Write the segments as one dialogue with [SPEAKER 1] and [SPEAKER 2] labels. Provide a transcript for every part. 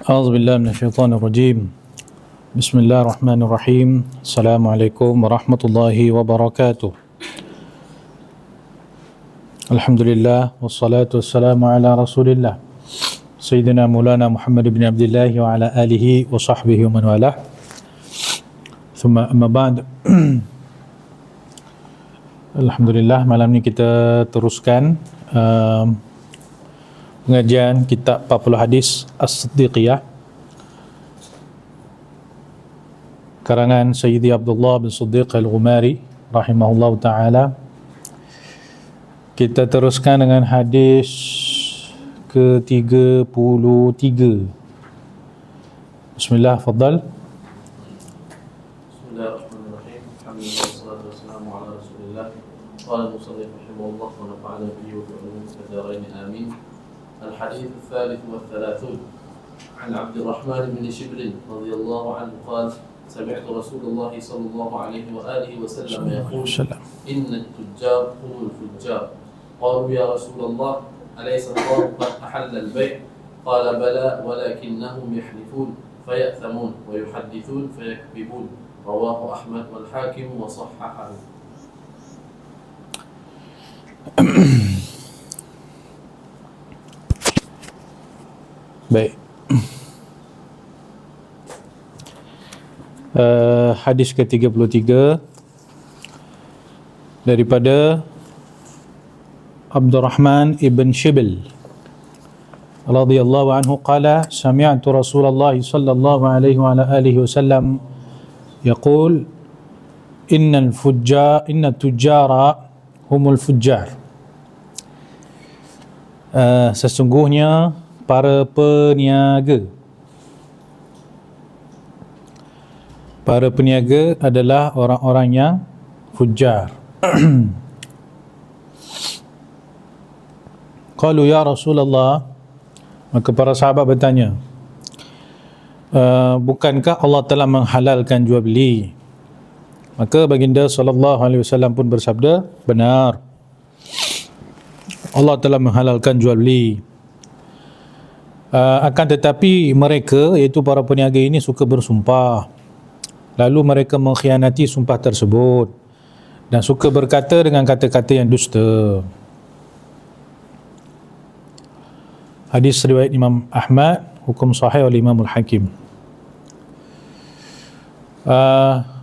[SPEAKER 1] A'udzubillahi minasyaitonirrajim. Bismillahirrahmanirrahim. Assalamualaikum warahmatullahi wabarakatuh. Alhamdulillah wassalatu wassalamu ala Rasulillah Sayyidina Maulana Muhammad ibn Abdullah wa ala alihi wa sahbihi wa man walah. Thumma amma ba'd. Alhamdulillah, malam ni kita teruskan pengajian kitab 40 hadis As-Siddiqiyah karangan Sayyidi Abdullah bin Siddiq Al-Ghumari rahimahullah ta'ala. Kita teruskan dengan hadis ke-33. Bismillah, fadal.
[SPEAKER 2] Bismillahirrahmanirrahim. Alhamdulillah wassalatu wassalamu ala Rasulillah. Qala al-musannif rahimahullah wa nafa'ana bihi wa bi ulumi ad-darain amin. الحديث الثالث والثلاثون عن عبد الرحمن بن شبل رضي الله عنه قال سمعت رسول الله صلى الله عليه وآله وسلم يقول إن التجار هم الفجار قالوا يا رسول الله أليس الله قد أحل البيع قال بلى ولكنهم يحلفون فيأثمون ويحدثون فيكذبون رواه أحمد والحاكم وصححه.
[SPEAKER 1] Baik. Hadis ke-33 daripada Abdurrahman ibn Shibl radhiyallahu anhu qala sami'tu Rasulullah sallallahu alaihi wa ala alihi wasallam yaqul inna tujjara humul fujjar. Sesungguhnya para peniaga adalah orang-orang yang fujjar. Qalu ya Rasulullah, maka para sahabat bertanya, bukankah Allah telah menghalalkan jual beli? Maka baginda sallallahu alaihi wasallam pun bersabda, benar, Allah telah menghalalkan jual beli. Akan tetapi mereka, iaitu para peniaga ini, suka bersumpah, lalu mereka mengkhianati sumpah tersebut dan suka berkata dengan kata-kata yang dusta. Hadis riwayat Imam Ahmad, hukum sahih oleh Imam Al-Hakim.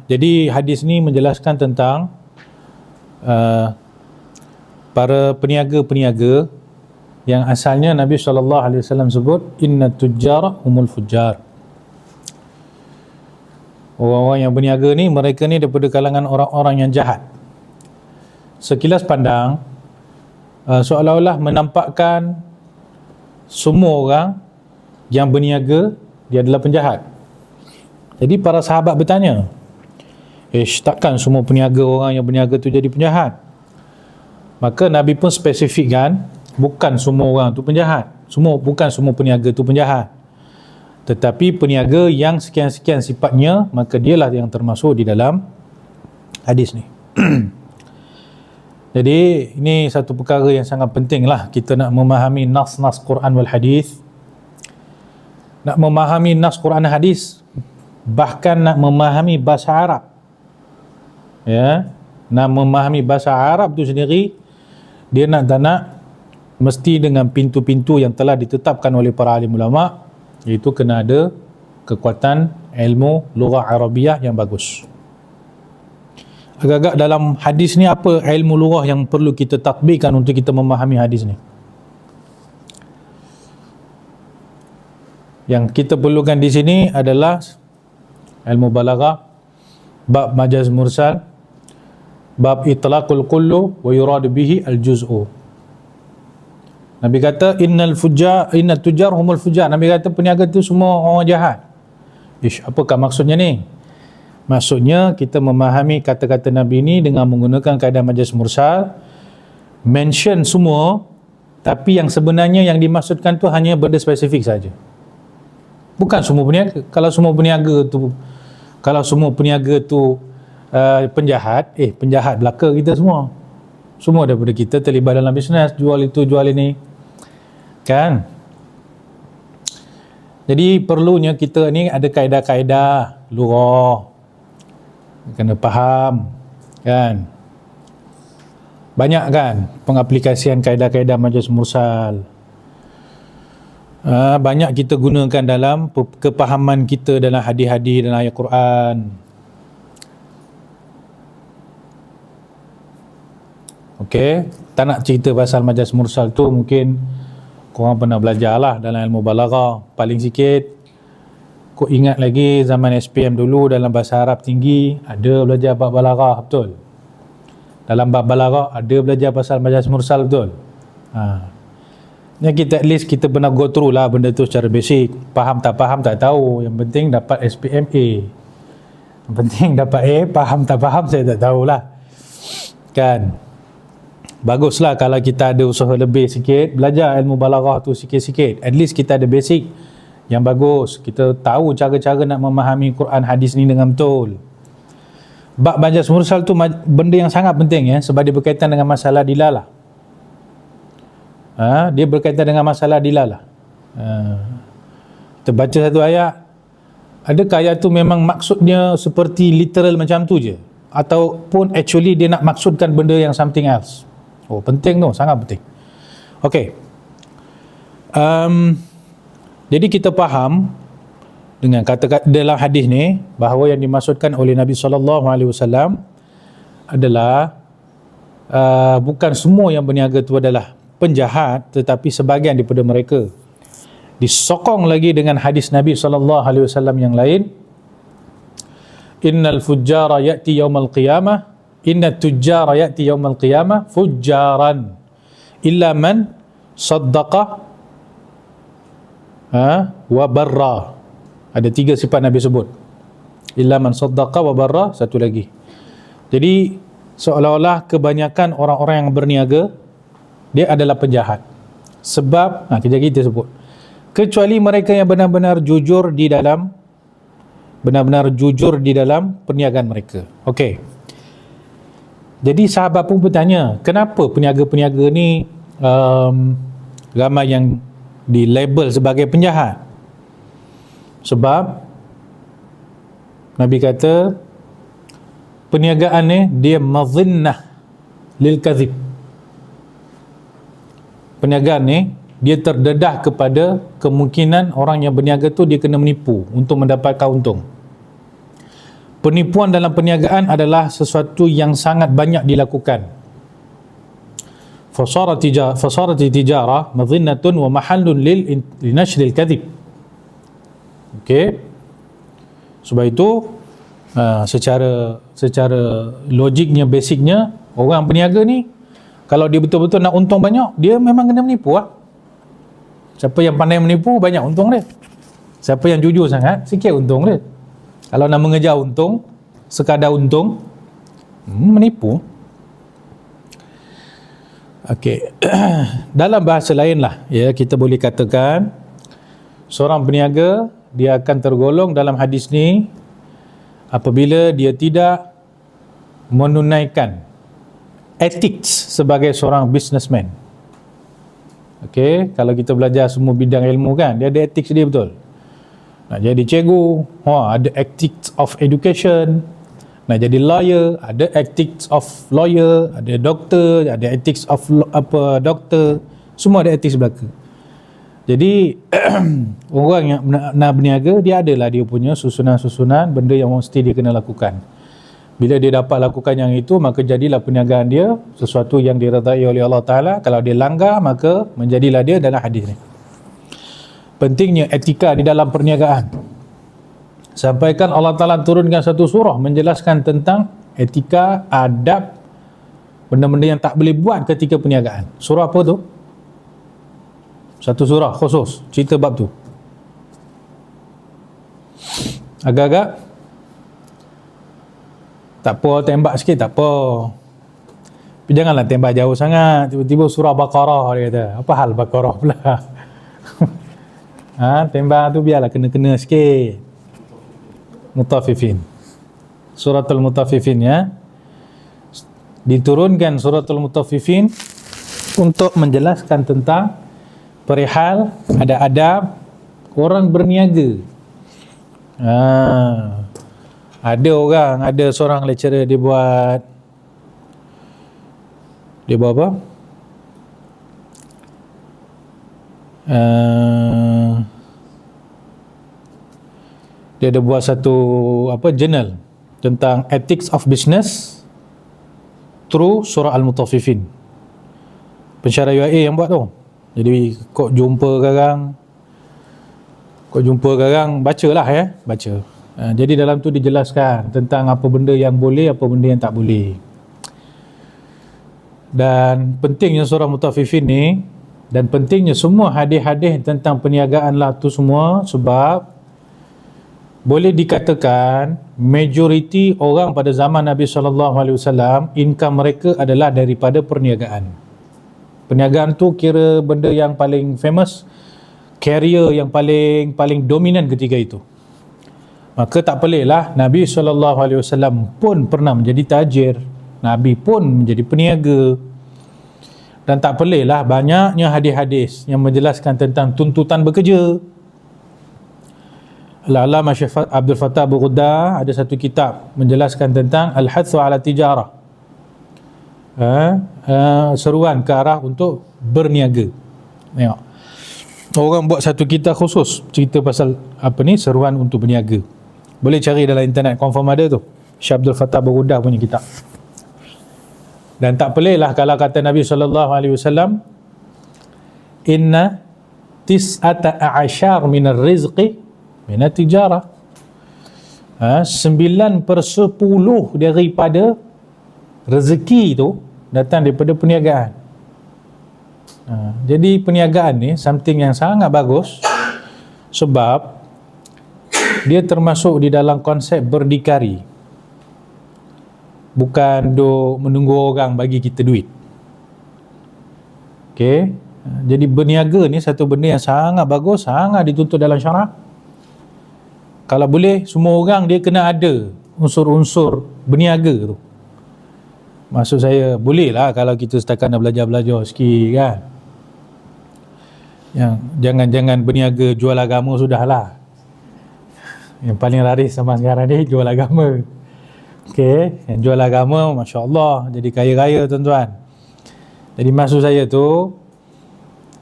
[SPEAKER 1] Jadi hadis ni menjelaskan tentang para peniaga-peniaga yang asalnya Nabi SAW sebut inna tujjara humul fujjar. Orang-orang yang berniaga ni, mereka ni daripada kalangan orang-orang yang jahat. Sekilas pandang seolah-olah menampakkan semua orang yang berniaga dia adalah penjahat. Jadi para sahabat bertanya, takkan semua peniaga, orang yang berniaga tu jadi penjahat? Maka Nabi pun spesifikkan, bukan semua orang tu penjahat, bukan semua peniaga tu penjahat, tetapi peniaga yang sekian-sekian sifatnya, maka dialah yang termasuk di dalam hadis ni. Jadi ini satu perkara yang sangat penting lah, kita nak memahami nas-nas Quran wal hadis, nak memahami nas Quran dan hadis, bahkan nak memahami bahasa Arab, ya, nak memahami bahasa Arab tu sendiri, dia nak tak nak mesti dengan pintu-pintu yang telah ditetapkan oleh para alim ulama, iaitu kena ada kekuatan ilmu lughah Arabiah yang bagus. Agak-agak dalam hadis ni apa ilmu lughah yang perlu kita tatbikkan untuk kita memahami hadis ni? Yang kita perlukan di sini adalah ilmu balaghah, bab majaz mursal, bab itlaqul kullu wa yurad bihi al-juz'u. Nabi kata innal tujjar humul fujjar. Nabi kata peniaga tu semua orang jahat. Apakah maksudnya ni? Maksudnya kita memahami kata-kata Nabi ni dengan menggunakan kaedah majaz mursal, mention semua, tapi yang sebenarnya yang dimaksudkan tu hanya benda spesifik saja. Bukan semua peniaga. Kalau semua peniaga tu penjahat, penjahat belaka kita semua. Semua daripada kita terlibat dalam bisnes, jual itu, jual ini. Kan? Jadi perlunya kita ni ada kaedah-kaedah lughah. Kena faham. Kan? Banyak kan pengaplikasian kaedah-kaedah majaz mursal. Banyak kita gunakan dalam kepahaman kita dalam hadis-hadis dan ayat Quran. Okey, tak nak cerita pasal majaz mursal tu, mungkin korang pernah belajar lah dalam ilmu balaghah. Paling sikit kau ingat lagi zaman SPM dulu dalam bahasa Arab tinggi ada belajar bab balaghah, betul? Dalam bab balaghah ada belajar pasal majaz mursal, betul? Yang kita at least kita pernah go through lah benda tu secara basic. Faham tak tahu, yang penting dapat SPM A. Yang penting dapat A, faham tak faham saya tak tahulah. Kan? Baguslah kalau kita ada usaha lebih sikit, belajar ilmu balaghah tu sikit-sikit. At least kita ada basic yang bagus. Kita tahu cara-cara nak memahami Quran hadis ni dengan betul. Bab majaz mursal tu benda yang sangat penting ya, sebab dia berkaitan dengan masalah dilalah. Dia berkaitan dengan masalah dilalah. Kita baca satu ayat, adakah ayat tu memang maksudnya seperti literal macam tu je, ataupun actually dia nak maksudkan benda yang something else? Penting tu, sangat penting. Okey. Jadi kita faham dengan kata-kata dalam hadis ni bahawa yang dimaksudkan oleh Nabi SAW adalah bukan semua yang berniaga tu adalah penjahat, tetapi sebahagian daripada mereka. Disokong lagi dengan hadis Nabi SAW yang lain, innal fujjara ya'ti yawmal qiyamah, inna tujjara ya'ti yawmal qiyamah fujjaran illa man saddaqa wa barra. Ada 3 sifat Nabi sebut, illa man saddaqa wa barra, satu lagi. Jadi seolah-olah kebanyakan orang-orang yang berniaga dia adalah penjahat. Sebab kejap kita sebut, kecuali mereka yang benar-benar jujur di dalam perniagaan mereka. Okey. Jadi sahabat pun bertanya, kenapa peniaga-peniaga ni ramai yang dilabel sebagai penjahat? Sebab Nabi kata perniagaan ni dia madhinnah lil kadhib. Perniagaan ni dia terdedah kepada kemungkinan orang yang berniaga tu dia kena menipu untuk mendapatkan untung. Penipuan dalam perniagaan adalah sesuatu yang sangat banyak dilakukan. Fasarati tijarah madhinnatun wa mahallun li nashril kadhib. Okey. Sebab itu secara logiknya, basicnya, orang peniaga ni kalau dia betul-betul nak untung banyak, dia memang kena menipu lah. Siapa yang pandai menipu, banyak untung dia. Siapa yang jujur sangat, sikit untung dia. Kalau nak mengejar untung, sekadar untung, menipu. Okey. Dalam bahasa lain lah, ya, kita boleh katakan seorang peniaga dia akan tergolong dalam hadis ni apabila dia tidak menunaikan ethics sebagai seorang businessman. Okey, kalau kita belajar semua bidang ilmu kan, dia ada ethics dia, betul. Nak jadi cikgu, ada ethics of education. Nak jadi lawyer, ada ethics of lawyer. Ada doktor, ada ethics of doktor. Semua ada ethics belaka. Jadi orang yang nak berniaga, dia adalah dia punya susunan-susunan benda yang mesti dia kena lakukan. Bila dia dapat lakukan yang itu, maka jadilah perniagaan dia sesuatu yang diredai oleh Allah Ta'ala. Kalau dia langgar, maka menjadilah dia dalam hadis ni. Pentingnya etika di dalam perniagaan. Sampaikan Allah Ta'ala turunkan satu surah menjelaskan tentang etika, adab, benda-benda yang tak boleh buat ketika perniagaan. Surah apa tu? Satu surah khusus cerita bab tu. Agak-agak tak apa, tembak sikit tak apa. Tapi janganlah tembak jauh sangat. Tiba-tiba surah Baqarah dia kata. Apa hal Baqarah pula? Tembang tu biarlah kena-kena sikit. Mutaffifin. Suratul Mutaffifin ya. Diturunkan suratul Mutaffifin untuk menjelaskan tentang perihal ada adab orang berniaga. Ada seorang lecturer dia buat apa? Dia ada buat satu journal tentang ethics of business through surah Al-Mutaffifin. Pensyarah UIA yang buat tu. Jadi kau jumpa garang bacalah ya, baca. Jadi dalam tu dijelaskan tentang apa benda yang boleh, apa benda yang tak boleh. Dan pentingnya surah Mutaffifin ni, dan pentingnya semua hadis-hadis tentang perniagaan lah tu semua, sebab boleh dikatakan majoriti orang pada zaman Nabi SAW income mereka adalah daripada perniagaan. Perniagaan tu kira benda yang paling famous, carrier yang paling dominan ketika itu. Maka tak peliklah Nabi SAW pun pernah menjadi tajir, Nabi pun menjadi peniaga. Dan tak peliklah banyaknya hadis-hadis yang menjelaskan tentang tuntutan bekerja. Al-Allamah Syekh Abdul Fattah Bughda ada satu kitab menjelaskan tentang Al-Hathu ala Tijarah, seruan ke arah untuk berniaga. Tengok, orang buat satu kitab khusus cerita pasal seruan untuk berniaga. Boleh cari dalam internet, confirm ada tu, Syekh Abdul Fattah Bughda punya kitab. Dan tak peliklah kalau kata Nabi SAW, inna tis'ata a'ashar minar rizqi minat tijarah. 9/10 daripada rezeki itu datang daripada perniagaan. Jadi perniagaan ni something yang sangat bagus, sebab dia termasuk di dalam konsep berdikari, bukan menunggu orang bagi kita duit. Okey, jadi berniaga ni satu benda yang sangat bagus, sangat dituntut dalam syarak. Kalau boleh semua orang dia kena ada unsur-unsur berniaga tu. Maksud saya, boleh lah kalau kita setakat nak belajar-belajar sikit kan. Yang jangan berniaga jual agama sudahlah. Yang paling laris sama sekarang ni jual agama. Okey, yang jual agama masya-Allah jadi kaya raya tuan-tuan. Jadi maksud saya tu,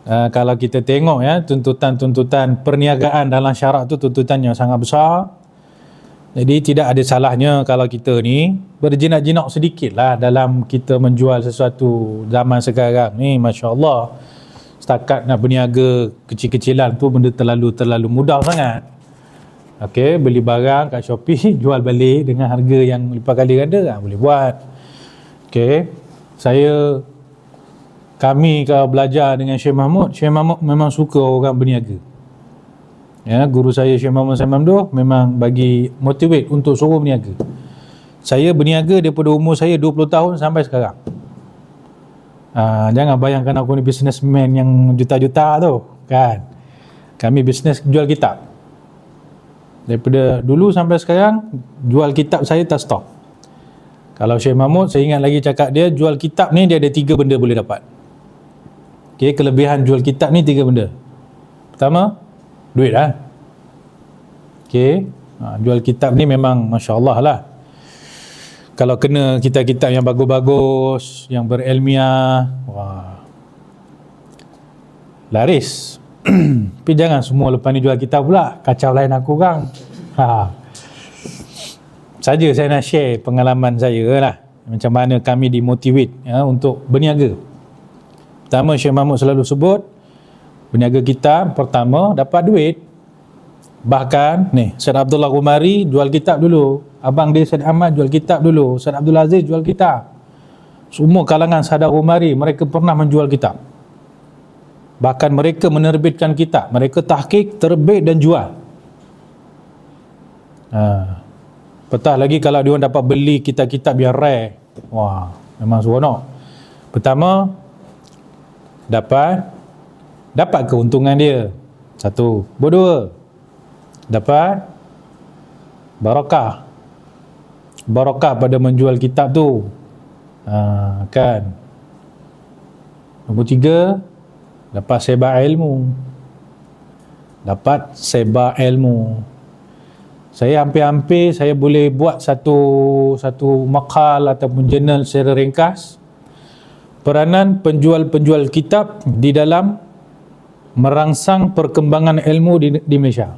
[SPEAKER 1] kalau kita tengok ya, tuntutan perniagaan dalam syarak tu tuntutan yang sangat besar. Jadi tidak ada salahnya kalau kita ni berjinak-jinak sedikit lah dalam kita menjual sesuatu zaman sekarang ni. masya-Allah, setakat nak berniaga kecil-kecilan tu benda terlalu mudah sangat. Okey, beli barang kat Shopee jual balik dengan harga yang lipat kali ganda, boleh buat. Okey, kami kalau belajar dengan Syekh Mahmud memang suka orang berniaga. Ya, guru saya Syekh Mahmud Samam tu memang bagi motivate untuk suruh berniaga. Saya berniaga daripada umur saya 20 tahun sampai sekarang. Jangan bayangkan aku ni businessman yang juta-juta tu kan. Kami bisnes jual kitab. Daripada dulu sampai sekarang jual kitab saya tak stop. Kalau Syekh Mahmud, saya ingat lagi cakap dia, jual kitab ni dia ada 3 benda boleh dapat. Okey, kelebihan jual kitab ni 3 benda. Pertama, duit lah. Okey, jual kitab ni memang masya-Allah lah. Kalau kena kitab-kitab yang bagus-bagus, yang berilmiah, wah, laris. Tapi jangan semua lepas ni jual kitab pula, kacau lain aku orang. Saja saya nak share pengalaman saya lah, macam mana kami dimotivate untuk berniaga. Pertama, Syekh Mahmud selalu sebut, berniaga kitab pertama dapat duit. Bahkan ni Syed Abdullah Umari jual kitab dulu, abang dia Syed Ahmad jual kitab dulu, Syed Abdul Aziz jual kitab. Semua kalangan Sadar Umari mereka pernah menjual kitab. Bahkan mereka menerbitkan kitab, mereka tahqiq, terbit dan jual. Petah lagi kalau dia orang dapat beli kitab-kitab yang rare, wah, memang seronok. Pertama, dapat keuntungan dia. Satu. Nombor dua, dapat barakah. Barakah pada menjual kitab tu. Kan. Nombor tiga, dapat sebar ilmu. Dapat sebar ilmu. Saya hampir-hampir saya boleh buat satu makal ataupun jurnal secara ringkas peranan penjual-penjual kitab di dalam merangsang perkembangan ilmu di Malaysia.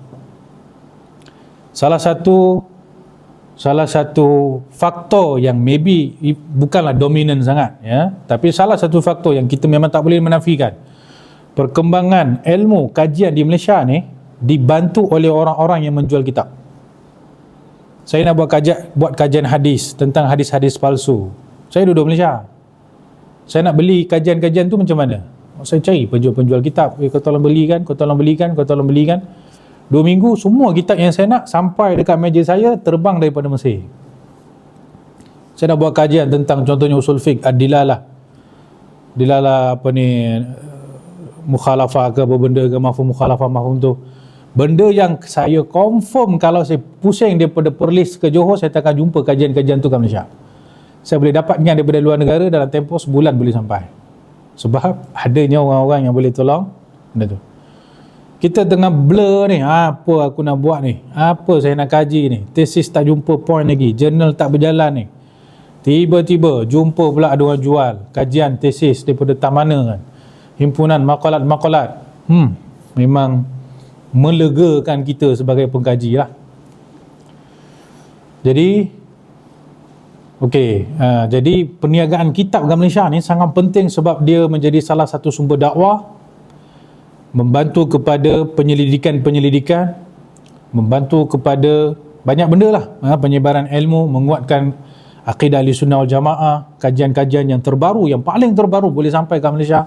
[SPEAKER 1] Salah satu faktor yang maybe bukanlah dominan sangat, ya, tapi salah satu faktor yang kita memang tak boleh menafikan, perkembangan ilmu kajian di Malaysia ni dibantu oleh orang-orang yang menjual kitab. Saya nak buat kajian hadis tentang hadis-hadis palsu. Saya duduk Malaysia. Saya nak beli kajian-kajian tu macam mana? Saya cari penjual-penjual kitab. Kau tolong belikan, kau tolong belikan, kau tolong belikan. 2 minggu semua kitab yang saya nak sampai dekat meja saya terbang daripada Mesir. Saya nak buat kajian tentang contohnya usul fiqh, ad-dilalah. Dilalah apa ni, mukhalafah ke apa benda ke, mafhum mukhalafah, mafhum tu. Benda yang saya confirm kalau saya pusing daripada Perlis ke Johor, saya takkan jumpa kajian-kajian tu kat Malaysia. Saya boleh dapatkan daripada luar negara dalam tempoh sebulan boleh sampai. Sebab adanya orang-orang yang boleh tolong benda tu. Kita tengah blur ni, apa aku nak buat ni, apa saya nak kaji ni, tesis tak jumpa point lagi, jurnal tak berjalan ni. Tiba-tiba jumpa pula ada orang jual kajian tesis daripada tak mana kan, himpunan makalat-makalat. Memang melegakan kita sebagai pengkaji lah. Jadi jadi perniagaan kitab di Malaysia ni sangat penting sebab dia menjadi salah satu sumber dakwah, membantu kepada penyelidikan, membantu kepada banyak benda lah, penyebaran ilmu, menguatkan akidah Ahlussunnah wal Jamaah, kajian-kajian yang terbaru, yang paling terbaru boleh sampai ke Malaysia.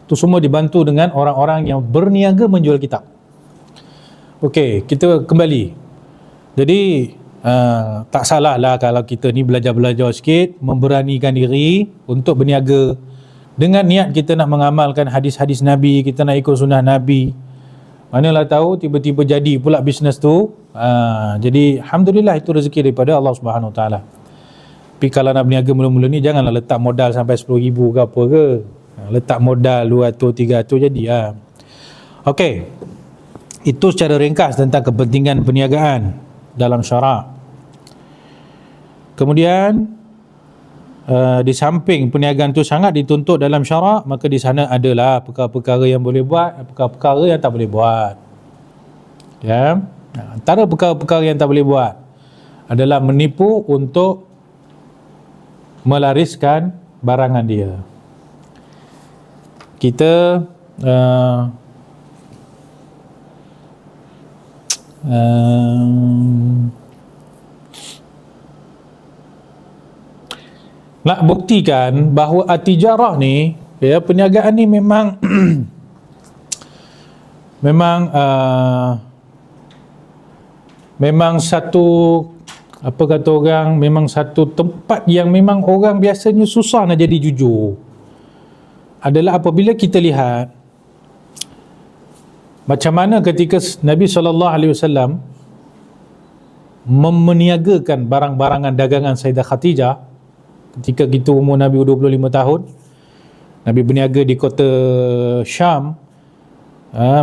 [SPEAKER 1] Itu semua dibantu dengan orang-orang yang berniaga menjual kitab. Okey, kita kembali. Jadi tak salah lah kalau kita ni belajar-belajar sikit, memberanikan diri untuk berniaga dengan niat kita nak mengamalkan hadis-hadis Nabi, kita nak ikut sunnah Nabi. Manalah tahu tiba-tiba jadi pula bisnes tu. Jadi alhamdulillah itu rezeki daripada Allah Subhanahu Wa Taala. Tapi kalau nak berniaga mula-mula ni janganlah letak modal sampai 10,000 ke apa ke. Letak modal 200, 300 jadi lah. Okey. Itu secara ringkas tentang kepentingan perniagaan dalam syarak. Kemudian di samping perniagaan tu sangat dituntut dalam syarak, maka di sana adalah perkara-perkara yang boleh buat, perkara-perkara yang tak boleh buat. Ya, antara perkara-perkara yang tak boleh buat adalah menipu untuk melariskan barangan dia. Kita nak buktikan bahawa at-tijarah ni, ya, perniagaan ni memang memang satu, apa kata orang, memang satu tempat yang memang orang biasanya susah nak jadi jujur. Adalah apabila kita lihat macam mana ketika Nabi SAW memeniagakan barang-barangan dagangan Sayyidah Khadijah ketika kita umur Nabi 25 tahun. Nabi berniaga di kota Syam,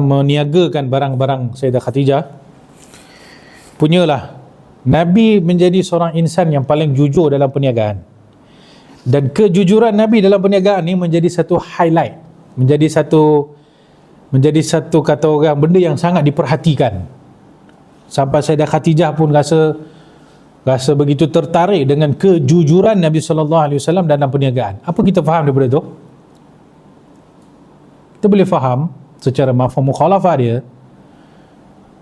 [SPEAKER 1] meniagakan barang-barang Sayyidah Khadijah. Punyalah Nabi menjadi seorang insan yang paling jujur dalam perniagaan. Dan kejujuran Nabi dalam perniagaan ni menjadi satu highlight, menjadi satu kata orang benda yang sangat diperhatikan. Sampai Sayyidah Khadijah pun rasa begitu tertarik dengan kejujuran Nabi SAW dalam perniagaan. Apa kita faham daripada itu? Kita boleh faham secara mafhum mukhalafah dia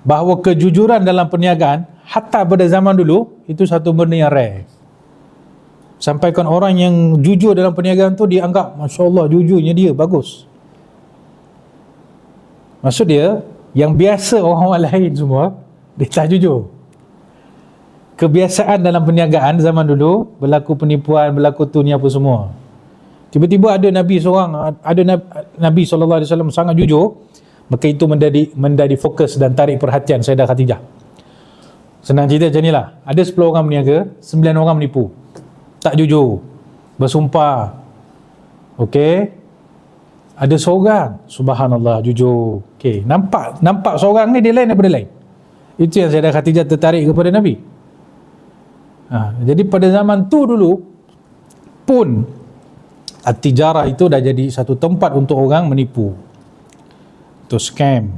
[SPEAKER 1] bahawa kejujuran dalam perniagaan hatta pada zaman dulu itu satu benda yang rare. Sampaikan orang yang jujur dalam perniagaan tu dianggap masya-Allah jujurnya dia bagus. Maksud dia yang biasa orang lain semua dia tak jujur. Kebiasaan dalam perniagaan zaman dulu berlaku penipuan, berlaku tu ni apa semua. Tiba-tiba ada Nabi seorang, ada Nabi SAW sangat jujur, Maka itu menjadi fokus dan tarik perhatian Sayyidah Khadijah. Senang cerita macam inilah. Ada 10 orang berniaga, 9 orang menipu. Tak jujur. Bersumpah. Okey. Ada seorang, subhanallah, jujur. Okey, nampak seorang ni dia lain daripada lain. Itu yang Sayyidah Khadijah tertarik kepada Nabi. Jadi pada zaman tu dulu pun at-tijarah itu dah jadi satu tempat untuk orang menipu. Itu scam.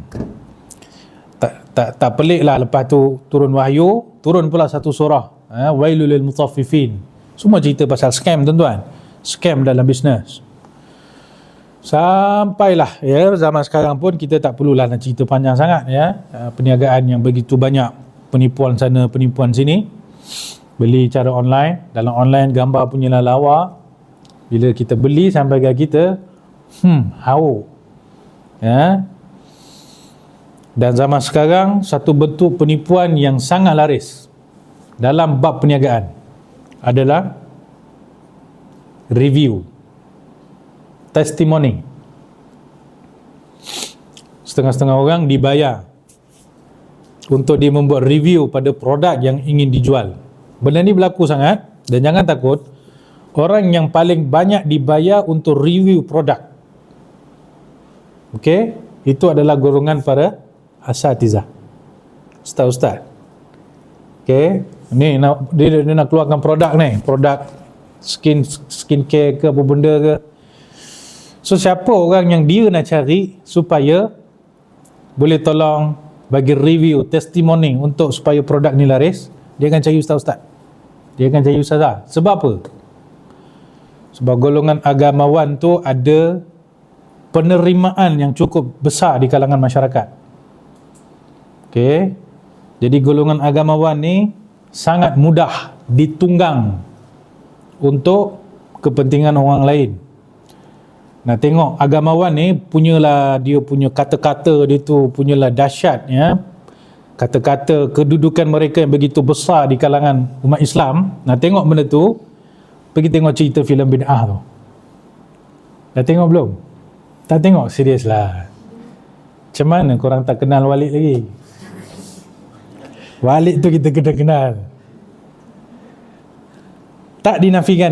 [SPEAKER 1] Tak pelik lah lepas tu turun wahyu, turun pula satu surah, wailul lil mutaffifin. Semua cerita pasal scam, tuan-tuan. Scam dalam bisnes. Sampailah zaman sekarang pun kita tak perlulah nak cerita panjang sangat perniagaan yang begitu banyak, penipuan sana, penipuan sini. Beli cara online, dalam online gambar punyalah lawa. Bila kita beli sampai ke kita hauk. Dan zaman sekarang satu bentuk penipuan yang sangat laris dalam bab perniagaan adalah review, testimoni. Setengah-setengah orang dibayar untuk dia membuat review pada produk yang ingin dijual. Benda ni berlaku sangat, dan jangan takut, orang yang paling banyak dibayar untuk review produk, okey, itu adalah golongan para asatizah, ustaz-ustaz. Okey, ni dia nak keluarkan produk ni, produk skincare ke apa benda ke. So siapa orang yang dia nak cari supaya boleh tolong bagi review, testimoni untuk supaya produk ni laris, dia akan cari ustaz-ustaz, dia akan cari ustazah. Sebab apa? Sebab golongan agamawan tu ada penerimaan yang cukup besar di kalangan masyarakat. Okey, jadi golongan agamawan ni sangat mudah ditunggang untuk kepentingan orang lain. Nah, tengok agamawan ni dia punya kata-kata dia tu punyalah dahsyat kata-kata kedudukan mereka yang begitu besar di kalangan umat Islam. Nah, tengok benda tu, pergi tengok cerita filem bid'ah tu. Dah tengok belum? Tak tengok? Serius lah. Macam mana korang tak kenal Walid lagi? Walid tu kita kena kenal. Tak dinafikan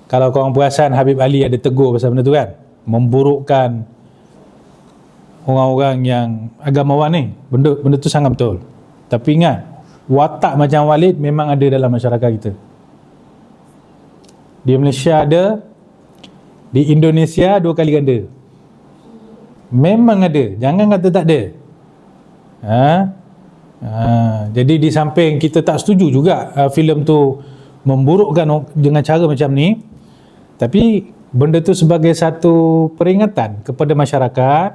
[SPEAKER 1] kalau korang perasan Habib Ali ada tegur pasal benda tu kan, memburukkan orang-orang yang agamawan ni. Benda tu sangat betul. Tapi ingat, watak macam Walid memang ada dalam masyarakat kita. Di Malaysia ada, di Indonesia 2 kali ganda. Memang ada, jangan kata tak ada. Jadi di samping kita tak setuju juga filem tu memburukkan dengan cara macam ni, tapi benda tu sebagai satu peringatan kepada masyarakat,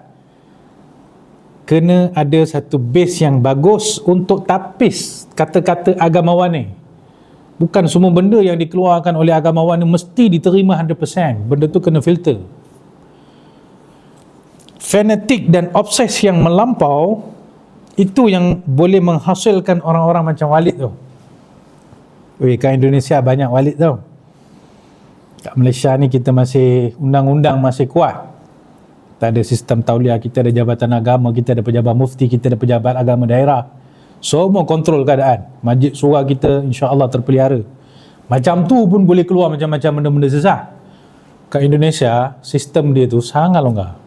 [SPEAKER 1] kena ada satu base yang bagus untuk tapis kata-kata agamawan ni. Bukan semua benda yang dikeluarkan oleh agamawan ni mesti diterima 100%. Benda tu kena filter. Fanatik dan obses yang melampau, itu yang boleh menghasilkan orang-orang macam Walid tu. Kat Indonesia banyak Walid tau. Kat Malaysia ni kita masih, undang-undang masih kuat. Kita ada sistem tauliah, kita ada jabatan agama, kita ada pejabat mufti, kita ada pejabat agama daerah. Semua kontrol keadaan. Masjid surah kita insya-Allah terpelihara. Macam tu pun boleh keluar macam-macam benda-benda sesat. Kat Indonesia, sistem dia tu sangat longgar.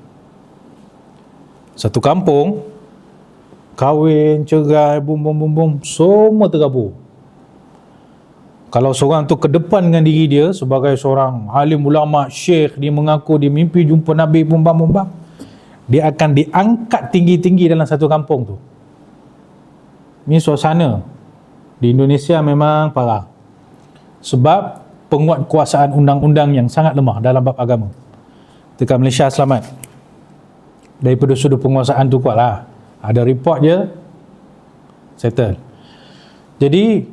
[SPEAKER 1] Satu kampung, kahwin, cerai, bum, semua tergabung. Kalau seorang tu ke depan dengan diri dia sebagai seorang alim ulama, syekh, dia mengaku dia mimpi jumpa Nabi, bum, dia akan diangkat tinggi-tinggi dalam satu kampung tu. Ini suasana di Indonesia memang parah. Sebab penguatkuasaan undang-undang yang sangat lemah dalam bab agama. Dekat Malaysia selamat. Daripada sudut penguasaan tu kuat lah. Ada report je, settle. Jadi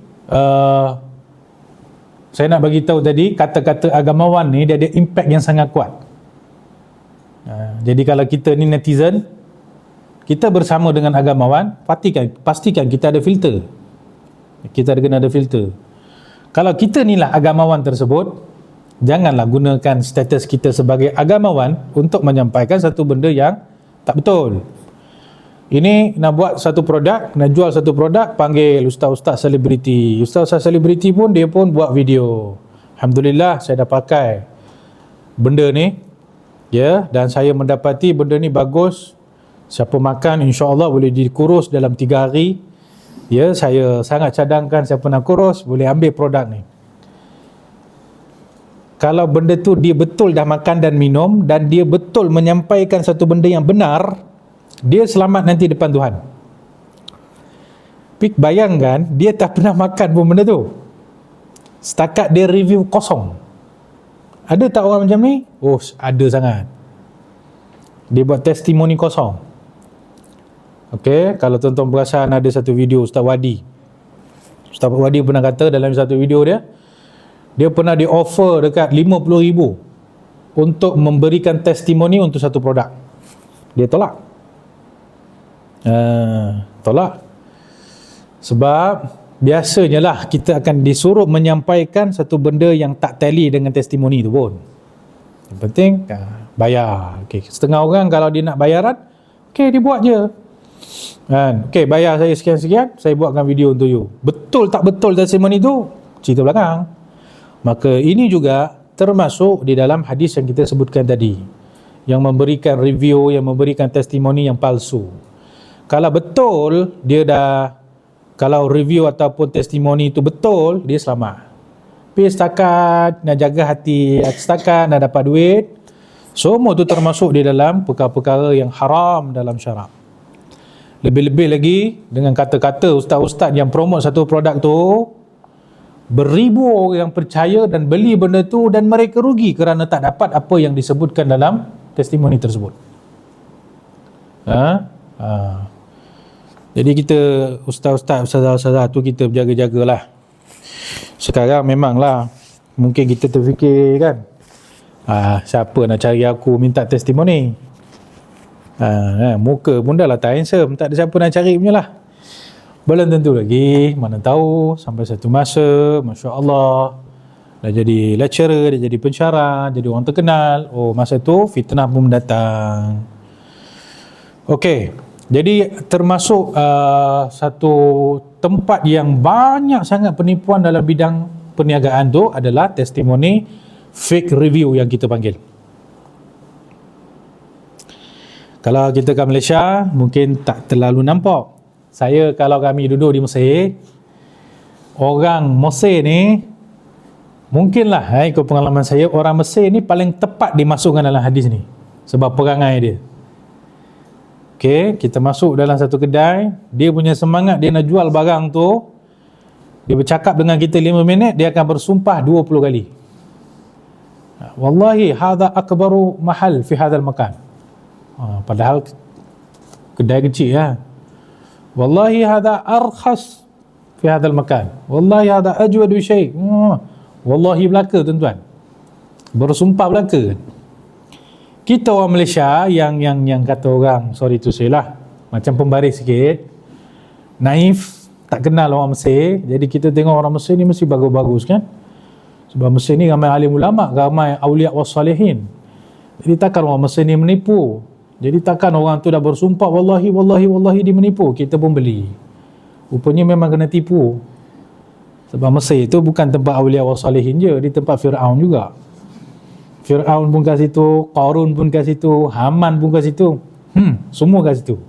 [SPEAKER 1] saya nak bagi tahu tadi, kata-kata agamawan ni dia ada impact yang sangat kuat. Jadi kalau kita ni netizen, kita bersama dengan agamawan, pastikan kita ada filter. Kita kena ada filter. Kalau kita ni lah agamawan tersebut, janganlah gunakan status kita sebagai agamawan untuk menyampaikan satu benda yang Tak betul. Ini nak buat satu produk, nak jual satu produk, panggil ustaz-ustaz selebriti. Ustaz-ustaz selebriti pun dia pun buat video. Alhamdulillah saya dah pakai benda ni, ya, dan saya mendapati benda ni bagus. Siapa makan insya-Allah boleh dikurus dalam 3 hari. Ya, saya sangat cadangkan siapa nak kurus boleh ambil produk ni. Kalau benda tu dia betul dah makan dan minum dan dia betul menyampaikan satu benda yang benar, dia selamat nanti depan Tuhan. Tapi bayangkan dia tak pernah makan pun benda tu. Setakat dia review kosong. Ada tak orang macam ni? Oh, ada sangat. Dia buat testimoni kosong. Okey, kalau tuan-tuan perasan ada satu video Ustaz Wadi. Ustaz Wadi pernah kata dalam satu video dia pernah di offer dekat 50,000 untuk memberikan testimoni untuk satu produk. Dia tolak. Tolak. Sebab biasanya lah kita akan disuruh menyampaikan satu benda yang tak tally dengan testimoni tu pun. Yang penting bayar. Okay. Setengah orang kalau dia nak bayaran, okay, dia buat je kan. Okay, bayar saya sekian-sekian, saya buatkan video untuk you. Betul tak betul testimoni tu, cerita belakang. Maka ini juga termasuk di dalam hadis yang kita sebutkan tadi, yang memberikan review, yang memberikan testimoni yang palsu. Kalau betul dia dah, kalau review ataupun testimoni itu betul, dia selamat. Tapi setakat nak jaga hati, setakat nak dapat duit, semua tu termasuk di dalam perkara-perkara yang haram dalam syarak. Lebih-lebih lagi dengan kata-kata ustaz-ustaz yang promote satu produk tu, beribu orang yang percaya dan beli benda tu dan mereka rugi kerana tak dapat apa yang disebutkan dalam testimoni tersebut. Jadi kita ustaz-ustaz, ustazah-ustazah tu kita berjaga-jagalah. Sekarang memanglah mungkin kita terfikir kan, siapa nak cari aku minta testimoni, muka pun dah lah tak handsome, tak ada siapa nak cari punya lah. Belum tentu lagi, mana tahu sampai satu masa, Masya Allah, dah jadi lecturer, dah jadi pensyarah, jadi orang terkenal. Oh, masa tu fitnah pun datang. Okey, jadi termasuk satu tempat yang banyak sangat penipuan dalam bidang perniagaan tu adalah testimoni fake review yang kita panggil. Kalau kita kat Malaysia mungkin tak terlalu nampak. Saya kalau kami duduk di Mesir, orang Mesir ni mungkinlah ikut pengalaman saya, orang Mesir ni paling tepat dimasukkan dalam hadis ni sebab perangai dia. Okey, kita masuk dalam satu kedai, dia punya semangat dia nak jual barang tu, dia bercakap dengan kita 5 minit, dia akan bersumpah 20 kali. Wallahi hadha akbaru mahal fi hadzal makan. Padahal kedai kecil lah. Wallahi hadha arkhas fi hadzal makan. Wallahi hadha ajwadu syai'. Wallahi belaka tuan-tuan. Bersumpah belaka. Kita orang Malaysia yang kata orang, sorry to say lah, macam pembaris sikit, naif, tak kenal orang Mesir. Jadi kita tengok orang Mesir ni mesti bagus-bagus kan. Sebab Mesir ni ramai alim ulama, ramai awliya wassalihin. Jadi takkan orang Mesir ni menipu. Jadi takkan orang tu dah bersumpah wallahi dia menipu, kita pun beli. Rupanya memang kena tipu. Sebab Mesir tu bukan tempat awliya wassalihin je, di tempat Fir'aun juga. Fir'aun pun kat situ, Qarun pun kat situ, Haman pun kat situ. Semua kat situ.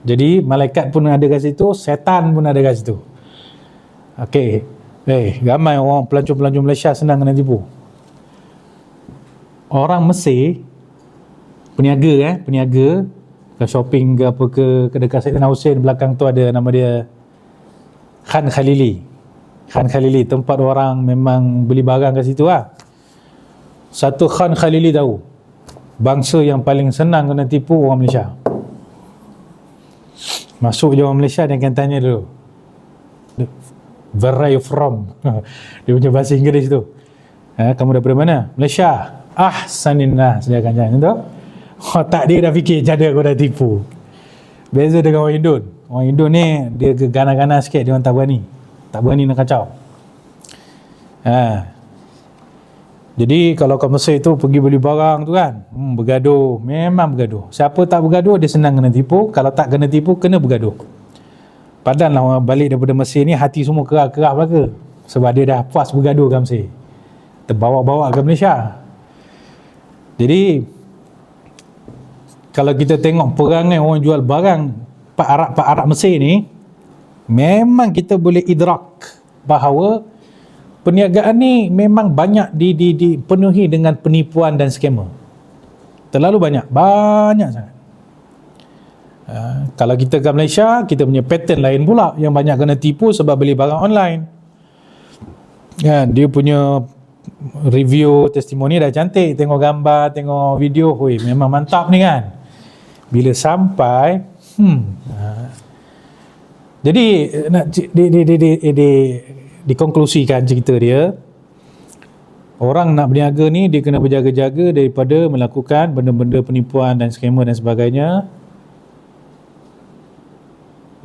[SPEAKER 1] Jadi malaikat pun ada kat situ, setan pun ada kat situ. Okey. Ramai orang pelancong-pelancong Malaysia senang kena tipu. Orang Mesir peniaga ke shopping ke apa ke dekat Sayyidina Hussein, belakang tu ada nama dia Khan Khalili. Khan Khalili, tempat orang memang beli barang kat situ lah. Satu Khan Khalili tahu, bangsa yang paling senang kena tipu orang Malaysia. Masuk je orang Malaysia, dia akan tanya dulu, where are you from? Dia punya bahasa Inggeris tu. Kamu daripada mana? Malaysia. Ahsaninlah, dia akan tanya tu. Otak dia dah fikir macam mana aku dah tipu. Beza dengan orang Indon. Orang Indon ni dia ganas-ganas sikit, dia orang tak berani nak kacau. Jadi kalau kat Mesir tu pergi beli barang tu kan, bergaduh, memang bergaduh. Siapa tak bergaduh dia senang kena tipu, kalau tak kena tipu kena bergaduh. Padahal lah orang balik daripada Mesir ni hati semua kerah-kerah belaka, sebab dia dah puas bergaduh kat Mesir, terbawa-bawa ke Malaysia. Jadi kalau kita tengok perangai orang jual barang Pak Arab Mesir ni, memang kita boleh idrak bahawa perniagaan ni memang banyak dipenuhi dengan penipuan dan skamer. Terlalu banyak sangat. Kalau kita kat Malaysia, kita punya pattern lain pula, yang banyak kena tipu sebab beli barang online. Dia punya review, testimoni dah cantik, tengok gambar, tengok video, memang mantap ni kan. Bila sampai jadi nak dikonklusikan cerita dia, orang nak berniaga ni dia kena berjaga-jaga daripada melakukan benda-benda penipuan dan skamer dan sebagainya,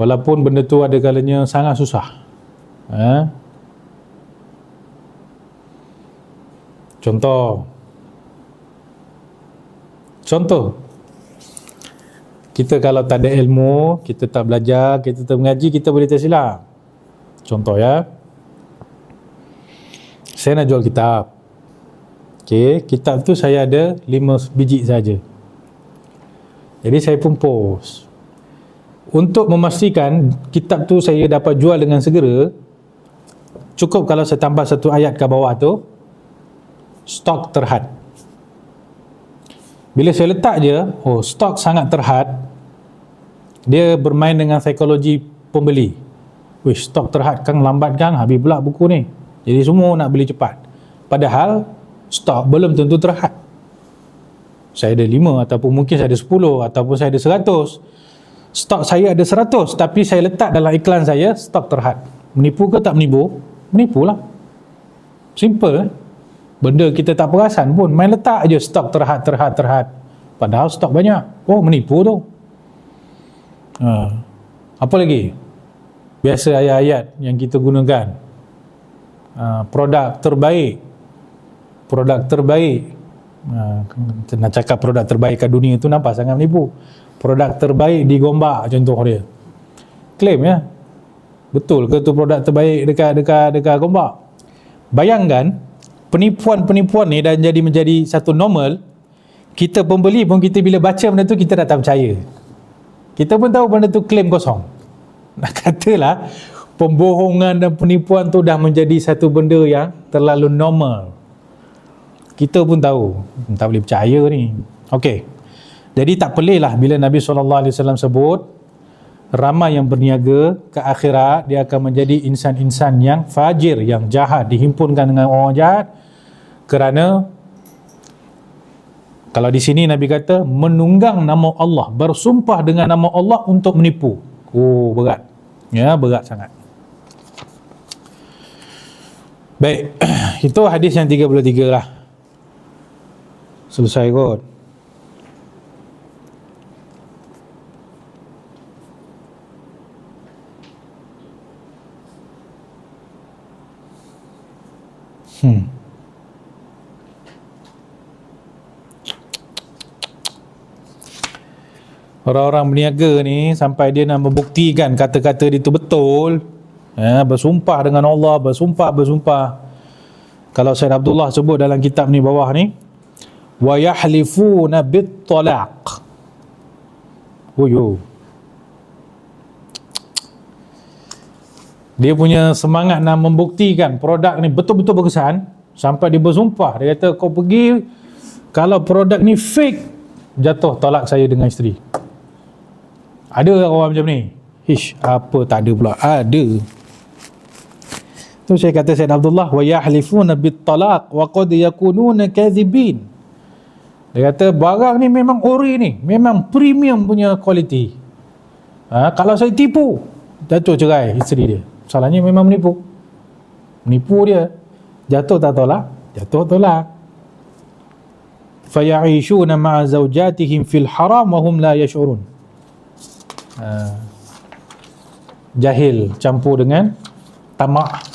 [SPEAKER 1] walaupun benda tu ada kalanya sangat susah. Contoh kita kalau tak ada ilmu, kita tak belajar, kita tak mengaji, kita boleh tersilap. Contoh ya, saya nak jual kitab. Kitab tu saya ada 5 biji saja. Jadi saya pun post. Untuk memastikan kitab tu saya dapat jual dengan segera, cukup kalau saya tambah satu ayat kat bawah tu, stok terhad. Bila saya letak je, stok sangat terhad, dia bermain dengan psikologi pembeli. Stok terhad kan, lambat kan, habis pula buku ni. Jadi semua nak beli cepat. Padahal stok belum tentu terhad. Saya ada 5, ataupun mungkin saya ada 10, ataupun saya ada 100. Stok saya ada 100, tapi saya letak dalam iklan saya stok terhad. Menipu ke tak menipu? Menipulah. Simple. Benda kita tak perasan pun, main letak je stok terhad. Padahal stok banyak. Menipu tu. Apa lagi? Biasa ayat-ayat yang kita gunakan, produk terbaik. Nak cakap produk terbaik kat dunia tu nampak sangat menipu. Produk terbaik di Gombak contoh dia, claim ya. Betul ke tu produk terbaik dekat Gombak? Bayangkan penipuan ni dah menjadi satu normal. Kita pembeli pun, kita bila baca benda tu kita dah tak percaya. Kita pun tahu benda tu claim kosong. Nak katalah pembohongan dan penipuan tu dah menjadi satu benda yang terlalu normal. Kita pun tahu, tak boleh percaya ni. Okey. Jadi tak pelihlah bila Nabi SAW sebut ramai yang berniaga ke akhirat dia akan menjadi insan-insan yang fajir, yang jahat, dihimpunkan dengan orang jahat. Kerana kalau di sini Nabi kata menunggang nama Allah, bersumpah dengan nama Allah untuk menipu. Berat. Ya, berat sangat. Baik, itu hadis yang 33 lah. Selesai kot. Orang-orang berniaga ni sampai dia nak membuktikan kata-kata dia tu betul, bersumpah dengan Allah, bersumpah. Kalau Syed Abdullah sebut dalam kitab ni bawah ni, wa yahlifuna bit talaq. Dia punya semangat nak membuktikan produk ni betul-betul berkesan, sampai dia bersumpah. Dia kata kau pergi, kalau produk ni fake, jatuh talak saya dengan isteri. Ada orang macam ni? Apa tak ada pula? Ada. Tu saya kata Syed Abdullah, wa yahlifuna bit talaq wa qad yakununa kadhibin. Dia kata barang ni memang ori ni, memang premium punya kualiti. Kalau saya tipu, jatuh cerai isteri dia. Salahnya memang menipu. Menipu dia. Jatuh tak tolak? Jatuh tolak. Faya'ishuna ma'a zawjatihim fil haram wa hum la yash'urun. Jahil campur dengan tamak.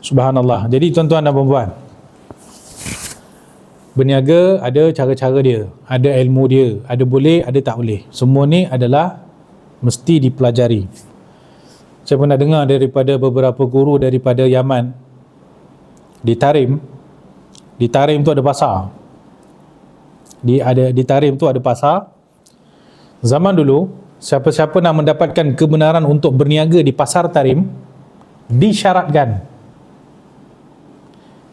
[SPEAKER 1] Subhanallah. Jadi tuan-tuan dan puan-puan, Berniaga ada cara-cara dia, ada ilmu dia, ada boleh, ada tak boleh. Semua ni adalah mesti dipelajari. Saya pernah dengar daripada beberapa guru daripada Yaman, di Tarim tu ada pasar. Di Tarim tu ada pasar. Zaman dulu, siapa-siapa nak mendapatkan kebenaran untuk berniaga di pasar Tarim,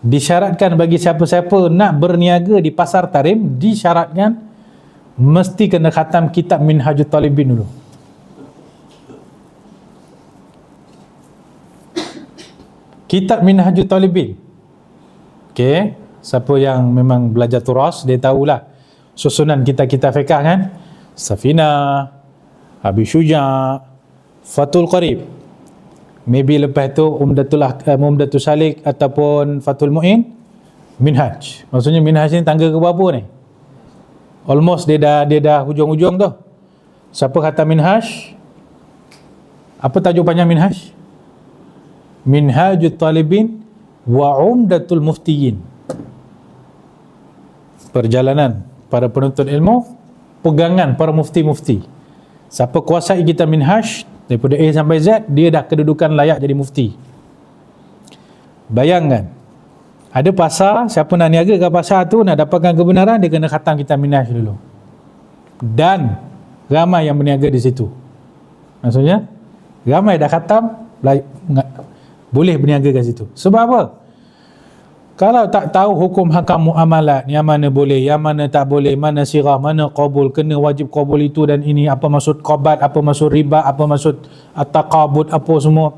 [SPEAKER 1] disyaratkan bagi siapa-siapa nak berniaga di pasar Tarim, disyaratkan mesti kena khatam kitab Minhajut Talibin dulu. Kitab Minhajut Talibin. Okey, siapa yang memang belajar turas, dia tahulah susunan kitab-kitab fiqh kan. Safinah, Abi Syuja', Fathul Qarib. Maybe lepas tu Umdatul Salik ataupun Fathul Mu'in, Minhaj. Maksudnya Minhaj ni tangga ke berapa ni? Almost dia dah hujung-hujung tu. Siapa kata Minhaj? Apa tajuk panjang Minhaj? Minhajut Talibin wa Umdatul Muftiyin. Perjalanan para penuntut ilmu, pegangan para mufti-mufti. Siapa kuasai kitab Minhaj daripada A sampai Z, dia dah kedudukan layak jadi mufti. Bayangkan, ada pasar, siapa nak niaga kat pasar tu, nak dapatkan kebenaran, dia kena khatam kitab Minhaj dulu. Dan ramai yang berniaga di situ. Maksudnya ramai dah khatam, boleh berniaga kat situ. Sebab apa? Kalau tak tahu hukum hakam muamalat, yang mana boleh, yang mana tak boleh, mana sirah, mana qabul, kena wajib qabul itu dan ini, apa maksud qabat, apa maksud riba, apa maksud taqabud, apa semua,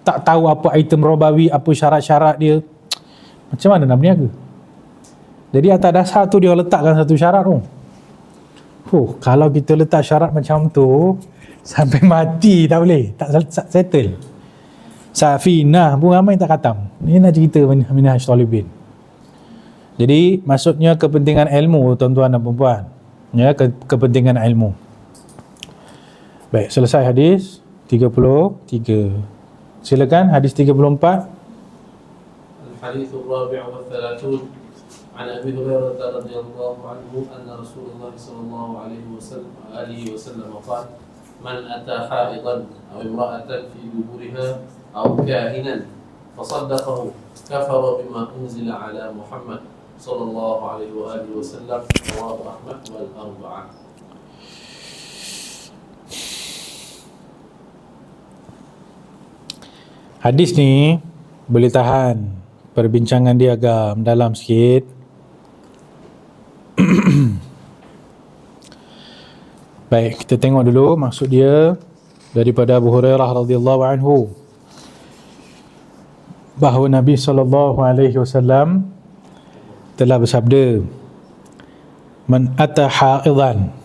[SPEAKER 1] tak tahu apa item robawi, apa syarat-syarat dia, macam mana nak berniaga? Jadi atas dasar tu dia letakkan satu syarat tu. Kalau kita letak syarat macam tu, sampai mati tak boleh, tak settle. Safinah pun ramai tak khatam. Ni nak cerita Minhaj Talibin. Jadi maksudnya kepentingan ilmu, tuan-tuan dan puan-puan, ya, kepentingan ilmu. Baik, selesai hadis 33. Silakan hadis 34.
[SPEAKER 2] الحديث الرابع والثلاثون عن أبي هريرة رضي الله عنه أن رسول الله صلى الله عليه وسلم قال: من أتى حائضا أو امرأة في دبرها أو كاهنا فصدقه كفر بما أنزل على محمد صلى الله عليه وآله وسلم. رواه أحمد والأربعة.
[SPEAKER 1] Hadis ni boleh tahan, perbincangan dia agak mendalam sikit. Baik, kita tengok dulu maksud dia daripada Abu Hurairah radhiyallahu anhu, bahawa Nabi SAW telah bersabda, man ata haidan.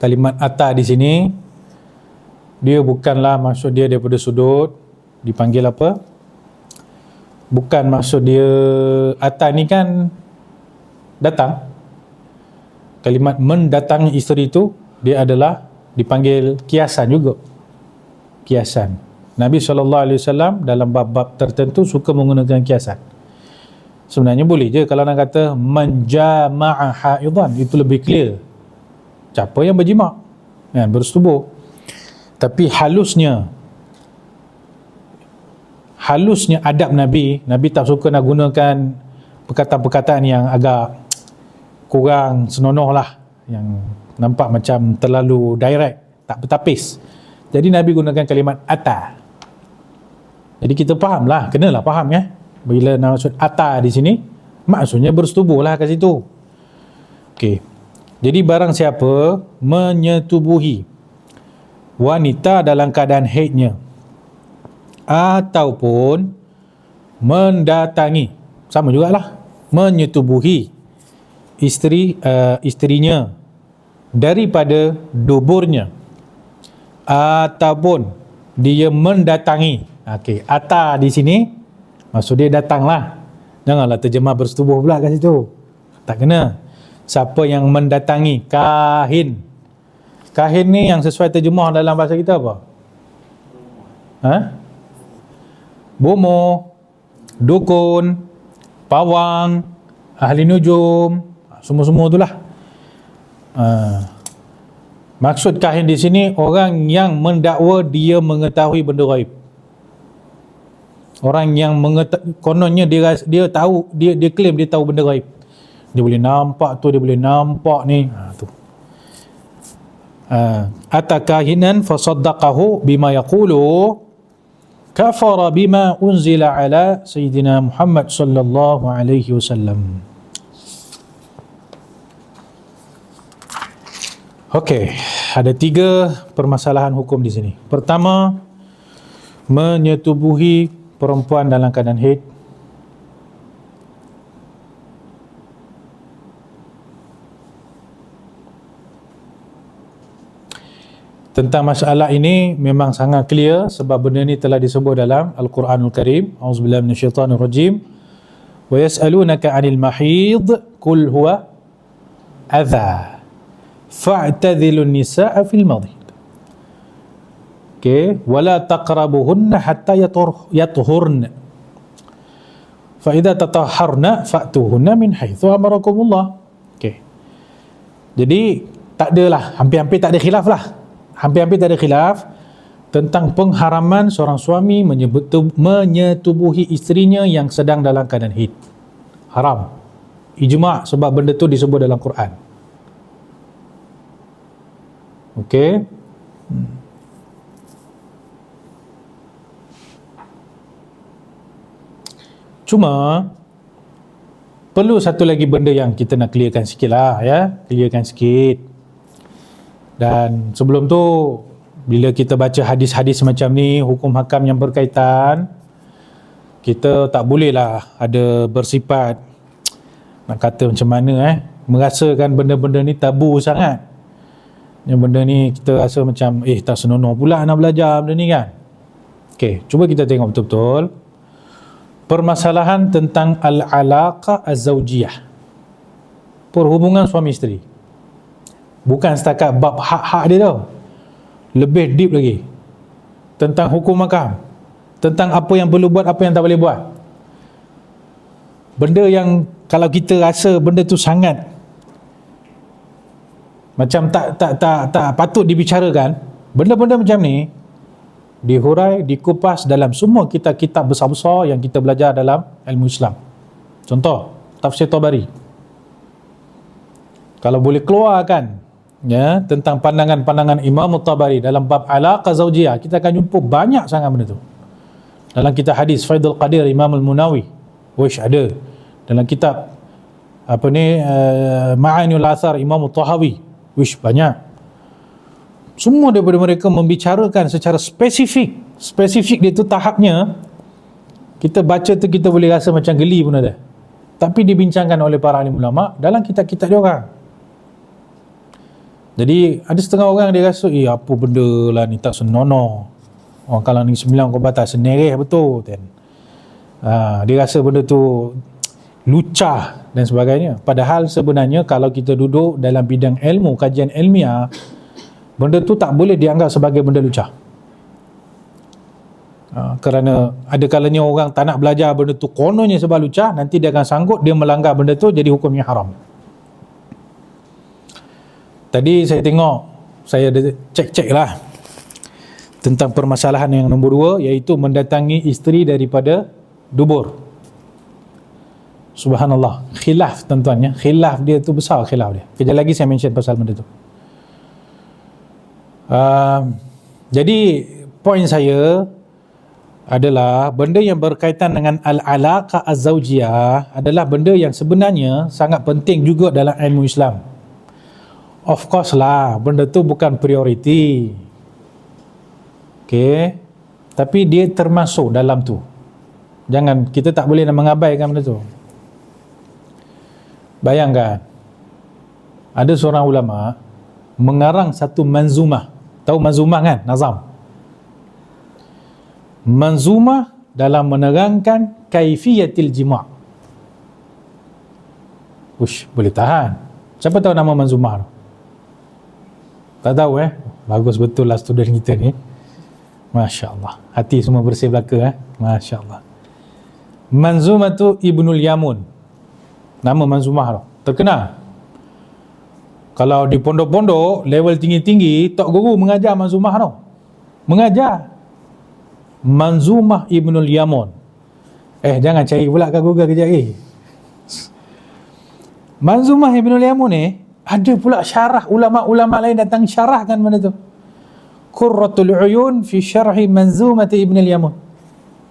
[SPEAKER 1] Kalimat ata di sini dia bukanlah maksud dia daripada sudut, dipanggil apa? Bukan maksud dia ata ni kan datang. Kalimat mendatangi isteri itu, dia adalah dipanggil kiasan juga. Kiasan. Nabi SAW dalam bab-bab tertentu suka menggunakan kiasan. Sebenarnya boleh je kalau nak kata menjama'a haidan, itu lebih clear. Siapa yang berjima', kan, bersetubuh. Tapi halusnya adab Nabi tak suka nak gunakan perkataan-perkataan yang agak kurang senonoh lah, yang nampak macam terlalu direct, tak bertapis. Jadi Nabi gunakan kalimat ata. Jadi kita faham lah, kenalah faham ya, bila maksud ata di sini, maksudnya bersetubuh lah kat situ. Okey. Jadi barang siapa menyetubuhi wanita dalam keadaan haidnya ataupun mendatangi, sama jugalah, menyetubuhi isterinya daripada duburnya ataupun dia mendatangi. Okey, ata di sini maksud dia datanglah. Janganlah terjemah bersetubuh pula kat situ. Tak kena. Siapa yang mendatangi, kahin. Kahin ni yang sesuai terjemah dalam bahasa kita apa? Bomo, dukun, pawang, ahli nujum, semua-semua itulah. Maksud kahin di sini orang yang mendakwa dia mengetahui benda gaib. Orang yang kononnya dia tahu, dia claim dia tahu benda gaib. Dia boleh nampak tu, dia boleh nampak ni. Tu. Atakahinan fasaddaqahu bima yaqulu kafara bima unzila ala sayyidina Muhammad sallallahu alaihi wasallam. Okey, ada 3 permasalahan hukum di sini. Pertama, menyetubuhi perempuan dalam keadaan haid. Tentang masalah ini memang sangat clear sebab benda ni telah disebut dalam Al-Quranul Karim. Auzubillahi minasyaitanir rajim. Wa yas'alunaka 'anil mahid qul huwa adha fa'tadhilun nisaa fil madid. Okey, wala taqrabuhunna hatta yathurna. Fa idza tatahharna fa'tuhunna min haitsu amarakumullah. Okey. Jadi tak adalah, hampir-hampir tak ada khilaf lah. Hampir-hampir tak ada khilaf tentang pengharaman seorang suami menyetubuhi isterinya yang sedang dalam keadaan haid. Haram. Ijma' sebab benda tu disebut dalam Quran. Okey. Cuma perlu satu lagi benda yang kita nak clearkan sikit lah ya. Clearkan sikit. Dan sebelum tu, bila kita baca hadis-hadis macam ni, hukum hakam yang berkaitan, kita tak boleh lah ada bersifat, nak kata macam mana merasakan benda-benda ni tabu sangat. Yang benda ni kita rasa macam tak senonoh pula nak belajar benda ni kan. Okey, cuba kita tengok betul-betul permasalahan tentang al-alaqah az-zawjiyah, perhubungan suami isteri. Bukan setakat bab hak-hak dia tau, lebih deep lagi tentang hukum hakam, tentang apa yang perlu buat, apa yang tak boleh buat. Benda yang kalau kita rasa benda tu sangat macam tak patut dibicarakan, benda-benda macam ni dihurai, dikupas dalam semua kitab-kitab besar-besar yang kita belajar dalam ilmu Islam. Contoh, Tafsir Tabari. Kalau boleh keluarkan ya tentang pandangan-pandangan Imam Tabari dalam bab alaqah zaujiyah, kita akan jumpa banyak sangat benda tu. Dalam kitab hadis Faidul Qadir Imam Al-Munawi, ada. Dalam kitab Ma'anul Athar Imam Tahawi, banyak. Semua daripada mereka membicarakan secara spesifik dia tu tahapnya. Kita baca tu kita boleh rasa macam geli pun ada, tapi dibincangkan oleh para alim ulama dalam kitab-kitab dia orang. Jadi ada setengah orang dia rasa apa benda lah ni, tak senonoh. Orang kalau ni 9 kau senereh betul kan. Dia rasa benda tu lucah dan sebagainya. Padahal sebenarnya kalau kita duduk dalam bidang ilmu, kajian ilmiah, benda tu tak boleh dianggap sebagai benda lucah. Kerana ada kalanya orang tak nak belajar benda tu kononnya sebab lucah, nanti dia akan sanggup dia melanggar benda tu, jadi hukumnya haram. Tadi saya tengok, saya ada cek lah tentang permasalahan yang nombor 2, iaitu mendatangi isteri daripada dubur. Subhanallah, khilaf tuan-tuan ya, khilaf dia tu besar, khilaf dia. Kejap lagi saya mention pasal benda tu. Jadi poin saya adalah benda yang berkaitan dengan al-alaqah az-zawjiyah adalah benda yang sebenarnya sangat penting juga dalam ilmu Islam. Of course lah, benda tu bukan prioriti. Okay, tapi dia termasuk dalam tu. Jangan, kita tak boleh nak mengabaikan benda tu. Bayangkan, ada seorang ulama mengarang satu manzumah. Tahu manzumah kan? Nazam. Manzumah dalam menerangkan kaifiyatil jima'. Boleh tahan. Siapa tahu nama manzumah tu? Tak tahu Bagus betul lah student kita ni. Masya Allah, hati semua bersih belaka Masya Allah. Manzumatu Ibnul Yamun. Nama Manzumah tu terkenal. Kalau di pondok-pondok level tinggi-tinggi, tok guru mengajar Manzumah tu. Mengajar Manzumah Ibnul Yamun. Jangan cari pula kat Google kejap lagi. Manzumah Ibnul Yamun ni ada pula syarah, ulama-ulama lain datang syarahkan benda tu. Qurratul Uyun fi syarhi Manzumati Ibnul Yamun.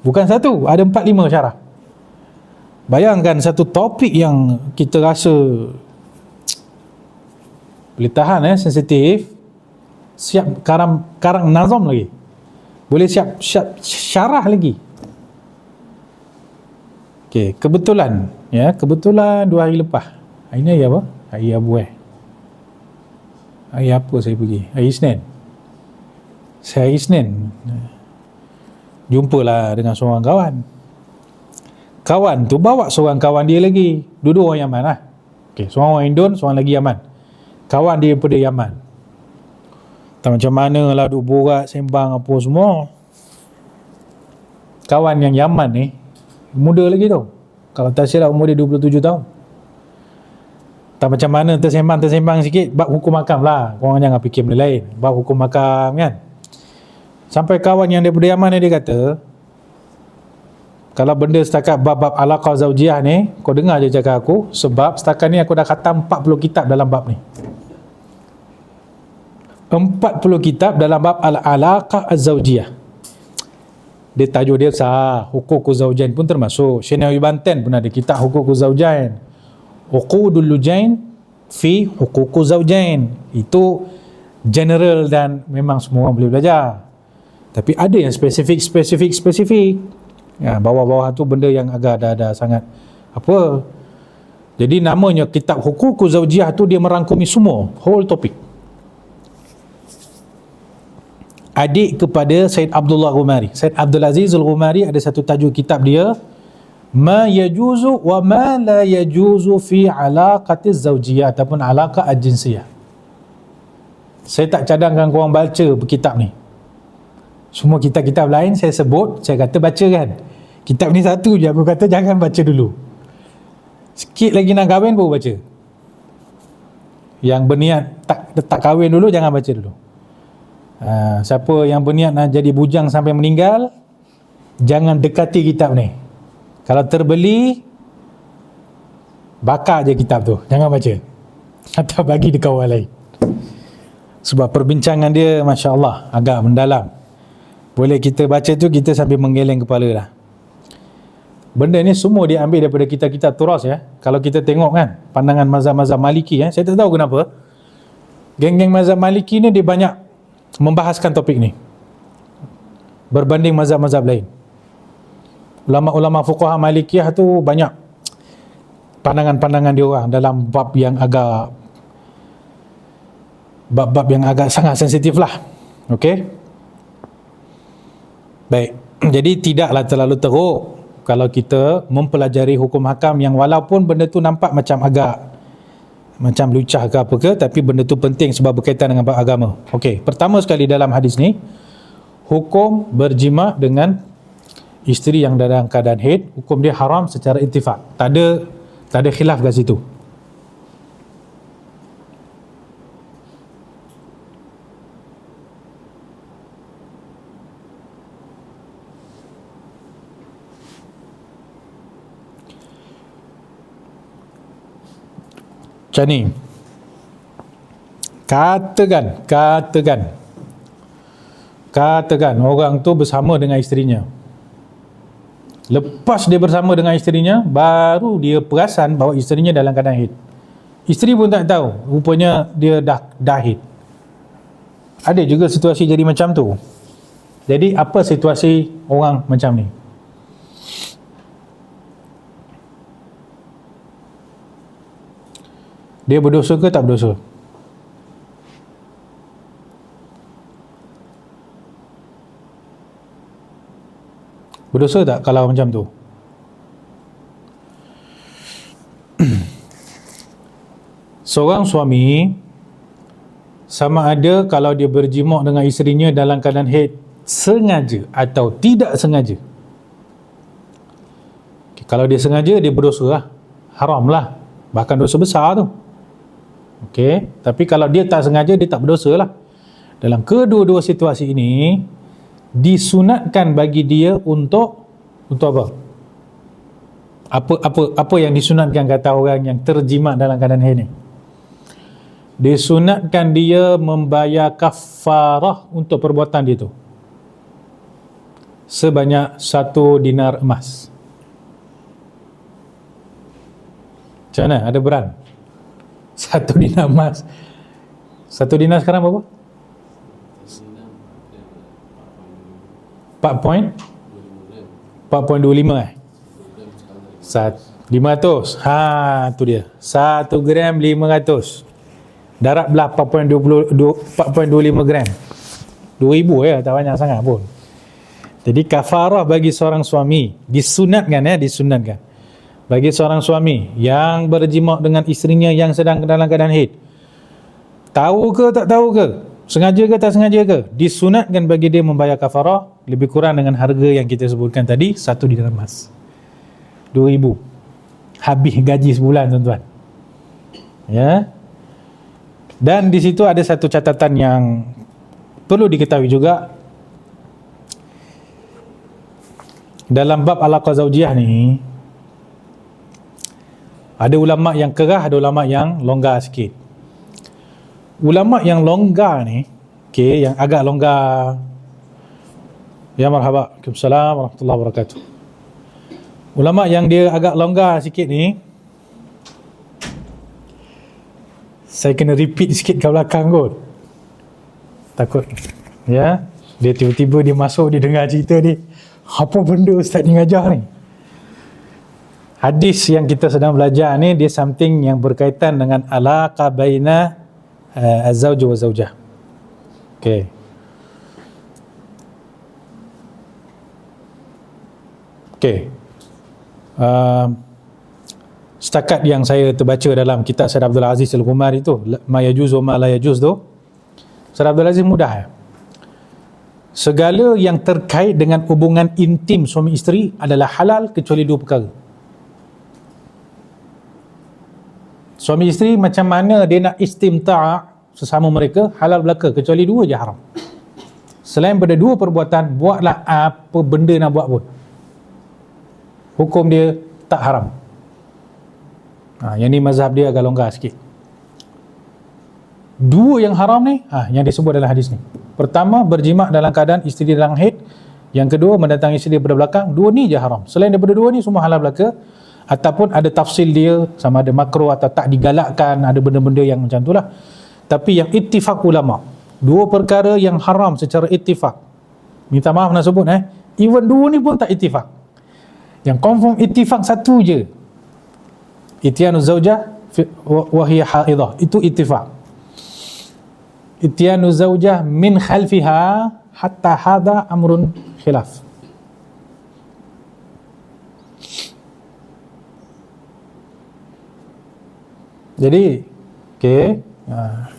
[SPEAKER 1] Bukan satu, ada 4-5 syarah. Bayangkan satu topik yang kita rasa boleh tahan, sensitif, siap karang nazam lagi, boleh siap syarah lagi. Okey, kebetulan 2 hari lepas. Hari ni apa? Hari Abu Hari apa saya pergi? Hari Isnin. Saya hari Isnin jumpalah dengan seorang kawan. Kawan tu bawa seorang kawan dia lagi. Dua-dua orang Yaman lah. Okey, seorang orang Indon, seorang lagi Yaman. Kawan dia daripada Yaman. Tak macam mana lah duk borak, sembang apa semua. Kawan yang Yaman ni muda lagi tu. Kalau tak silap umur dia 27 tahun. Tak macam mana tersembang sikit, bab hukum hakam lah. Korang jangan fikir benda lain. Bab hukum hakam kan. Sampai kawan yang daripada Yaman ni dia kata, kalau benda setakat bab-bab alaqah zaujiyah ni, kau dengar je cakap aku, sebab setakat ni aku dah khatam 40 kitab dalam bab ni. 40 kitab dalam bab al-alaqah az-zaujiyah. Dia tajuk dia sah, Huququz Zaujain pun termasuk. Syekh Nawawi Banten pun ada kitab Huququz Zaujain. Uqudul Lujain fi Huququz Zaujain. Itu general dan memang semua orang boleh belajar. Tapi ada yang spesifik. Bawah-bawah tu benda yang agak dah sangat apa. Jadi namanya kitab Huququz Zaujiyah tu dia merangkumi semua, whole topic. Adik kepada Said Abdullah Ghumari, Said Abdul Aziz Al-Ghumari, ada satu tajuk kitab dia, Ma yajuzu wa ma la yajuzu fi alaqatiz zaujiyah ataupun alaqah al-jinsiyah. Saya tak cadangkan korang baca kitab ni. Semua kitab-kitab lain saya sebut, saya kata baca kan. Kitab ni satu je aku kata jangan baca dulu. Sikit lagi nak kahwin baru baca. Yang berniat tak kahwin dulu jangan baca dulu. Siapa yang berniat nak jadi bujang sampai meninggal, jangan dekati kitab ni. Kalau terbeli, bakar je kitab tu, jangan baca. Atau bagi dekat orang lain. Sebab perbincangan dia Masya Allah agak mendalam. Boleh kita baca tu, kita sambil menggeleng kepala lah. Benda ni semua dia ambil daripada kitab-kitab turas ya. Kalau kita tengok kan, pandangan mazhab-mazhab Maliki saya tak tahu kenapa geng-geng mazhab Maliki ni dia banyak membahaskan topik ni berbanding mazhab-mazhab lain. Ulama-ulama fuqaha Malikiyah tu banyak pandangan-pandangan dia orang dalam bab yang agak sangat sensitif lah. Okey, baik. Jadi tidaklah terlalu teruk kalau kita mempelajari hukum hakam yang walaupun benda tu nampak macam macam lucah ke apa ke, tapi benda tu penting sebab berkaitan dengan bab agama. Okey, pertama sekali dalam hadis ni, hukum berjima dengan isteri yang dalam keadaan haid, hukum dia haram secara ittifaq. Tak ada khilaf kat situ. Macam ni, katakan orang tu bersama dengan isterinya. Lepas dia bersama dengan isterinya, baru dia perasan bahawa isterinya dalam keadaan haid. Isteri pun tak tahu, rupanya dia dah haid. Ada juga situasi jadi macam tu. Jadi apa situasi orang macam ni? Dia berdosa ke tak berdosa? Berdosa tak kalau macam tu? Seorang suami sama ada kalau dia berjima' dengan isterinya dalam keadaan haid sengaja atau tidak sengaja. Kalau dia sengaja, dia berdosa lah, haram lah. bahkan dosa besar tu. Okey, tapi kalau dia tak sengaja, dia tak berdosa lah. Dalam kedua-dua situasi ini disunatkan bagi dia untuk apa? Apa yang disunatkan kata orang yang terjimat dalam keadaan haid ni? Disunatkan dia membayar kafarah untuk perbuatan dia tu sebanyak 1 dinar emas. Macam mana? Ada beran? 1 dinar emas. 1 dinar sekarang berapa? 4.25 500. Tu dia. 1 gram 500. Darab belah 4.25 gram. 2,000 ya, tak banyak sangat pun. Jadi kafarah bagi seorang suami disunatkan bagi seorang suami yang berjimat dengan isterinya yang sedang dalam keadaan haid. Tahu ke tak tahu ke, sengaja ke tak sengaja ke, disunatkan bagi dia membayar kafarah lebih kurang dengan harga yang kita sebutkan tadi, 1 dinar emas. 2,000. Habis gaji sebulan, tuan-tuan. Ya. Dan di situ ada satu catatan yang perlu diketahui juga. Dalam bab alaqah zaujiyah ni, ada ulama yang kerah, ada ulama yang longgar sikit. Ulama yang longgar ni, yang agak longgar, ya marhaba, Waalaikumsalam warahmatullahi wabarakatuh. Ulama yang dia agak longgar sikit ni, saya kena repeat sikit ke belakang kot, takut ya, dia tiba-tiba dia masuk, dia dengar cerita ni, apa benda ustaz ni ngajar ni. Hadis yang kita sedang belajar ni, dia something yang berkaitan dengan alaqah baina az-zawj wa zaujah. Okey. Setakat yang saya terbaca dalam kitab Syed Abdul Aziz Al-Ghumar itu, ma yajuz wa ma la yajuz tu, Syed Abdul Aziz mudah ya. Segala yang terkait dengan hubungan intim suami isteri adalah halal kecuali 2 perkara. Suami isteri macam mana dia nak istimta' sesama mereka, halal belaka, kecuali 2 je haram. Selain pada 2 perbuatan, buatlah apa benda nak buat pun, hukum dia tak haram. Yang ni mazhab dia agak longgar sikit. 2 yang haram ni, yang disebut dalam hadis ni. Pertama, berjimat dalam keadaan isteri dalam haid. Yang kedua, mendatangi isteri daripada belakang. 2 ni je haram. Selain daripada 2 ni, semua halal belaka. Ataupun ada tafsil dia, sama ada makruh atau tak digalakkan, ada benda-benda yang macam tu lah. Tapi yang ittifaq ulama, 2 perkara yang haram secara ittifaq. Minta maaf nak sebut even 2 ni pun tak ittifaq. Yang confirm ittifaq 1 je, ityanu zaujah wa hiya haidah, itu ittifaq. Ityanu zaujah min khalfiha hatta hadha amrun khilaf. Jadi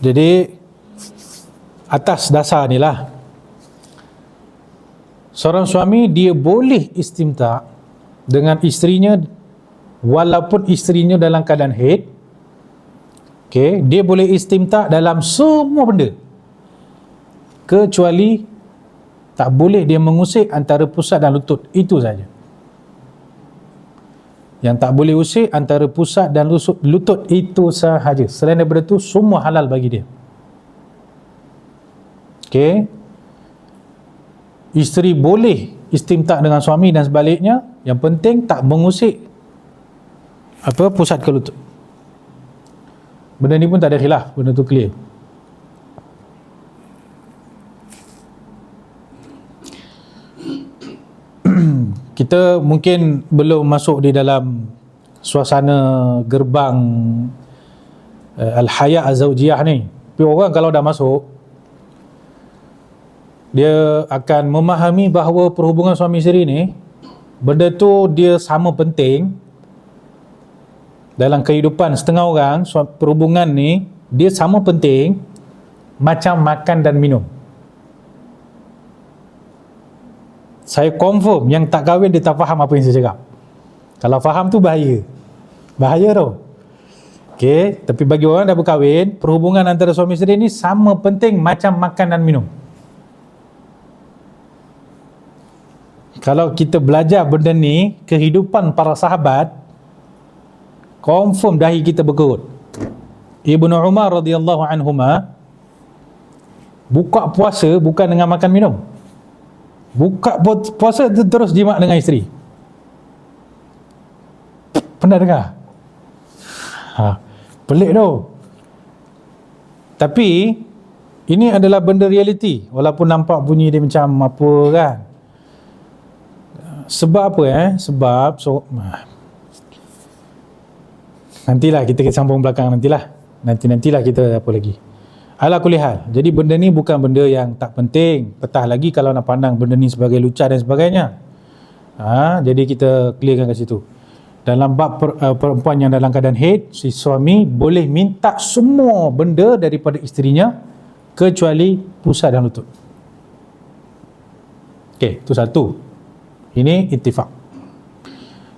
[SPEAKER 1] jadi atas dasar ni lah, seorang suami dia boleh istimta' dengan isterinya walaupun isterinya dalam keadaan haid. Dia boleh istimta' dalam semua benda, kecuali tak boleh dia mengusik antara pusat dan lutut, itu saja. Yang tak boleh usik antara pusat dan lutut, itu sahaja. Selain daripada itu, semua halal bagi dia. Isteri boleh istimta' dengan suami dan sebaliknya, yang penting tak mengusik pusat ke lutut. Benda ni pun tak ada khilaf, benda tu clear. Kita mungkin belum masuk di dalam suasana gerbang al-haya' az-zawjiyah ni. Tapi orang kalau dah masuk, dia akan memahami bahawa perhubungan suami isteri ni, benda tu dia sama penting dalam kehidupan setengah orang. Perhubungan ni dia sama penting macam makan dan minum. Saya confirm yang tak kahwin dia tak faham apa yang saya cakap. Kalau faham tu bahaya tau. Okey, tapi bagi orang dah berkahwin, perhubungan antara suami isteri ni sama penting macam makan dan minum. Kalau kita belajar benda ni, kehidupan para sahabat, confirm dahi kita berkerut. Ibnu Umar radhiyallahu anhuma buka puasa bukan dengan makan minum. Buka puasa terus jimat dengan isteri. Pernah dengar? Pelik tu. Tapi ini adalah benda realiti, walaupun nampak bunyi dia macam apa kan. Sebab apa Sebab nantilah kita sambung belakang, nantilah kita apa lagi. Ala kulli hal. Jadi benda ni bukan benda yang tak penting. Petah lagi kalau nak pandang benda ni sebagai lucah dan sebagainya. Jadi kita clearkan kat situ. Dalam bab perempuan yang dalam keadaan haid, si suami boleh minta semua benda daripada isterinya kecuali pusat dan lutut. Okey, itu satu. Ini ittifaq.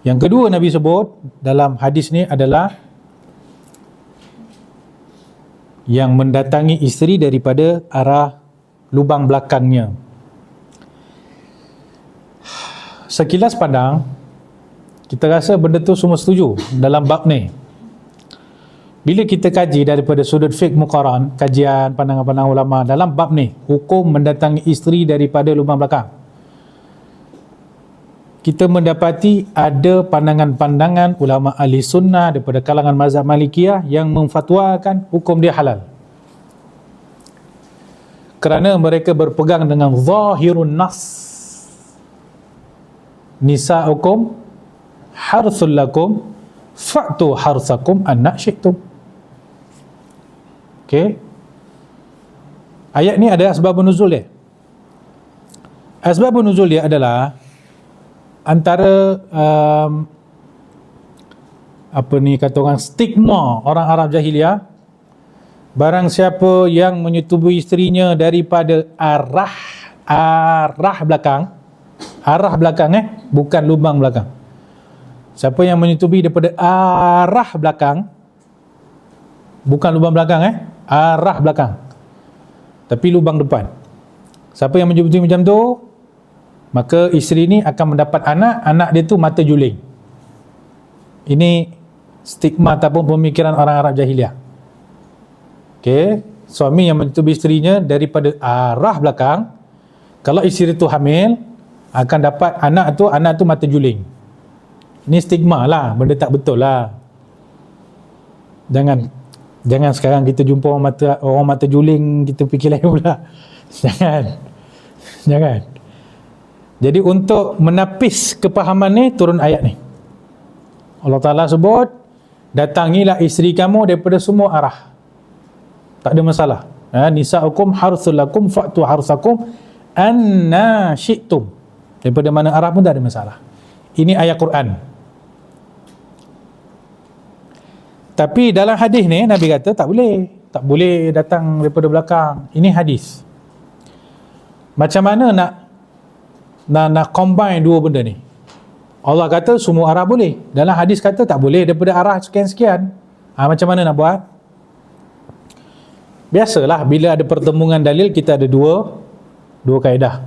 [SPEAKER 1] Yang kedua Nabi sebut dalam hadis ni adalah yang mendatangi isteri daripada arah lubang belakangnya. Sekilas pandang, kita rasa benda tu semua setuju dalam bab ni. Bila kita kaji daripada sudut fiqh muqaran, kajian pandangan-pandangan ulama dalam bab ni, hukum mendatangi isteri daripada lubang belakang, kita mendapati ada pandangan-pandangan ulama ahli sunnah daripada kalangan mazhab Malikiyah yang memfatwakan hukum dia halal, kerana mereka berpegang dengan zahirun nas, nisa'ukum harthul lakum fa'tu harthakum anna syi'tum. Okey, ayat ni ada asbabun nuzul dia. Asbabun nuzul dia adalah antara apa ni kata orang, stigma orang Arab jahiliah. Barang siapa yang menyetubui isterinya daripada arah belakang, bukan lubang belakang. Siapa yang menyetubui daripada arah belakang, bukan lubang belakang, arah belakang, tapi lubang depan. Siapa yang menyetubui macam tu, maka isteri ni akan mendapat anak dia tu mata juling. Ini stigma ataupun pemikiran orang Arab jahiliah. Okey, suami yang menyetubui isterinya daripada arah belakang, kalau isteri tu hamil, akan dapat anak tu mata juling. Ini stigma lah, benda tak betul lah. Jangan sekarang kita jumpa orang mata juling, kita fikir lain pula. Jangan. Jadi untuk menapis kepahaman ni, turun ayat ni. Allah Ta'ala sebut, datangilah isteri kamu daripada semua arah. Tak ada masalah. Nisa'ukum harthul lakum fa'tu harthakum anna syi'tum. Daripada mana arah pun tak ada masalah. Ini ayat Quran. Tapi dalam hadis ni Nabi kata tak boleh datang daripada belakang. Ini hadis. Macam mana nak combine dua benda ni? Allah kata semua arah boleh, dalam hadis kata tak boleh daripada arah sekian-sekian. Macam mana nak buat? Biasalah, bila ada pertemuan dalil, kita ada dua kaedah.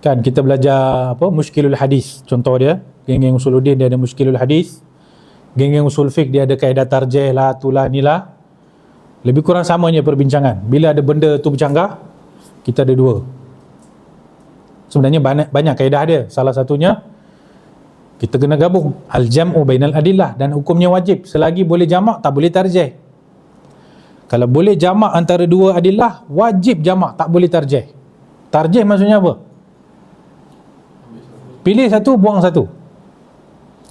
[SPEAKER 1] Kan kita belajar muskilul hadis, contoh dia, geng-geng usuluddin dia ada muskilul hadis, geng-geng usul fiqh dia ada kaedah tarjih lah, itulah inilah. Lebih kurang samanya perbincangan. Bila ada benda tu bercanggah, kita ada dua. Sebenarnya banyak kaedah dia. Salah satunya, kita kena gabung al-jam'u bainal adillah, dan hukumnya wajib. Selagi boleh jamak, tak boleh tarjih. Kalau boleh jamak antara dua adillah, wajib jamak, tak boleh tarjih. Tarjih maksudnya apa? Pilih satu, buang satu.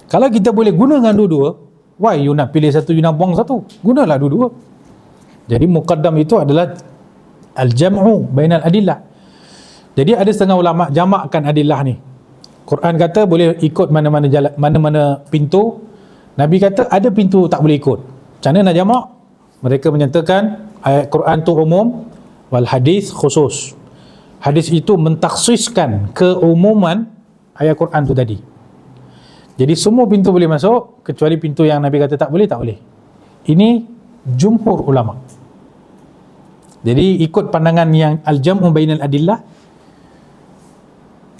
[SPEAKER 1] Kalau kita boleh gunakan dua-dua, why you nak pilih satu, you nak buang satu? Gunalah dua-dua. Jadi muqaddam itu adalah al-jam'u bainal adillah. Jadi ada setengah ulama jamakkan adillah ni. Quran kata boleh ikut mana-mana jalan, mana-mana pintu. Nabi kata ada pintu tak boleh ikut. Macam mana nak jamak? Mereka menyatakan ayat Quran tu umum, wal hadis khusus. Hadis itu mentakhsiskan keumuman ayat Quran tu tadi. Jadi semua pintu boleh masuk, kecuali pintu yang Nabi kata tak boleh. Ini jumhur ulama. Jadi ikut pandangan yang al-jam'u bainal adillah,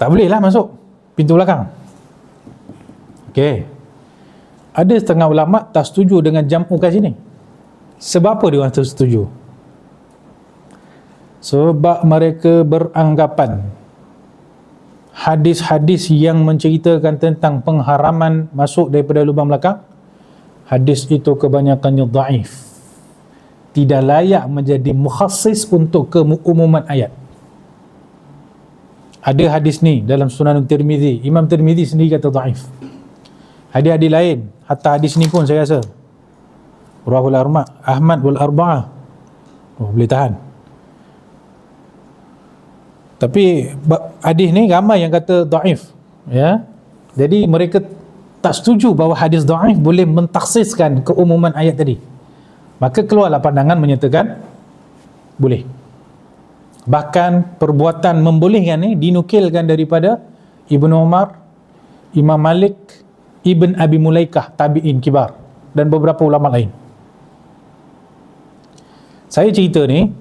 [SPEAKER 1] tak boleh lah masuk pintu belakang. Okey. Ada setengah ulama tak setuju dengan jam'u kat sini. Sebab apa dia orang tak setuju? Sebab mereka beranggapan hadis-hadis yang menceritakan tentang pengharaman masuk daripada lubang belakang, hadis itu kebanyakannya dhaif, tidak layak menjadi mukhassis untuk keumuman ayat. Ada hadis ni dalam Sunan Tirmizi, Imam Tirmizi sendiri kata dhaif. Hadis-hadis lain, hatta hadis ni pun saya rasa Rawahul Ahmad wal Arba'ah, boleh tahan. Tapi hadis ni ramai yang kata dhaif, ya. Jadi mereka tak setuju bahawa hadis dhaif boleh mentakhsiskan keumuman ayat tadi. Maka keluarlah pandangan menyatakan boleh. Bahkan perbuatan membolehkan ni dinukilkan daripada Ibnu Umar, Imam Malik, Ibn Abi Mulaikah, tabi'in kibar, dan beberapa ulama lain. Saya cerita ni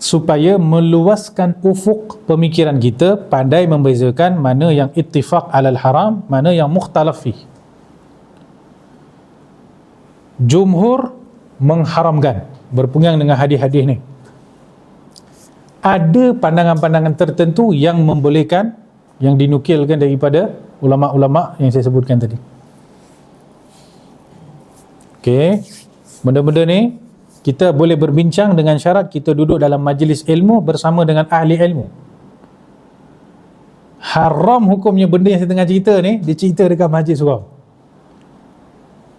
[SPEAKER 1] supaya meluaskan ufuk pemikiran kita, pandai membezakan mana yang ittifaq alal haram, mana yang mukhtalaf fih. Jumhur mengharamkan, berpegang dengan hadis-hadis ni. Ada pandangan-pandangan tertentu yang membolehkan, yang dinukilkan daripada ulama-ulama yang saya sebutkan tadi. Okey, benda-benda ni kita boleh berbincang dengan syarat kita duduk dalam majlis ilmu bersama dengan ahli ilmu. Haram hukumnya benda yang saya tengah cerita ni, dia cerita dekat majlis surau.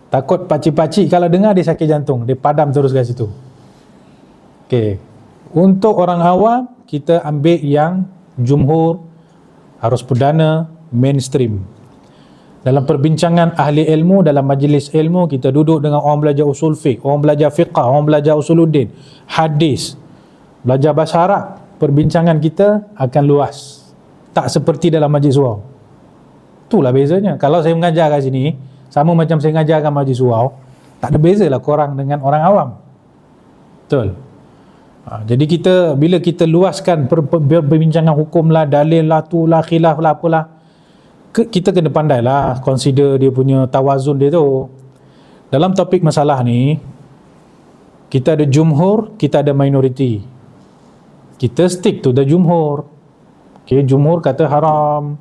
[SPEAKER 1] Takut pakcik-pakcik kalau dengar dia sakit jantung, dia padam terus kat situ. Okey, untuk orang awam kita ambil yang jumhur, harus perdana, mainstream. Dalam perbincangan ahli ilmu, dalam majlis ilmu, kita duduk dengan orang belajar usul fiqh, orang belajar fiqah, orang belajar usuluddin, hadis, belajar bahasa Arab, perbincangan kita akan luas. Tak seperti dalam majlis surau. Itulah bezanya. Kalau saya mengajar kat sini, sama macam saya mengajar kat majlis surau, tak ada bezalah korang dengan orang awam. Betul? Jadi bila kita luaskan perbincangan hukum lah, dalil lah, tu lah, khilaf lah, apalah, kita kena pandai lah consider dia punya tawazun dia tu. Dalam topik masalah ni, kita ada jumhur, kita ada minority. Kita stick to the jumhur. Okay, jumhur kata haram,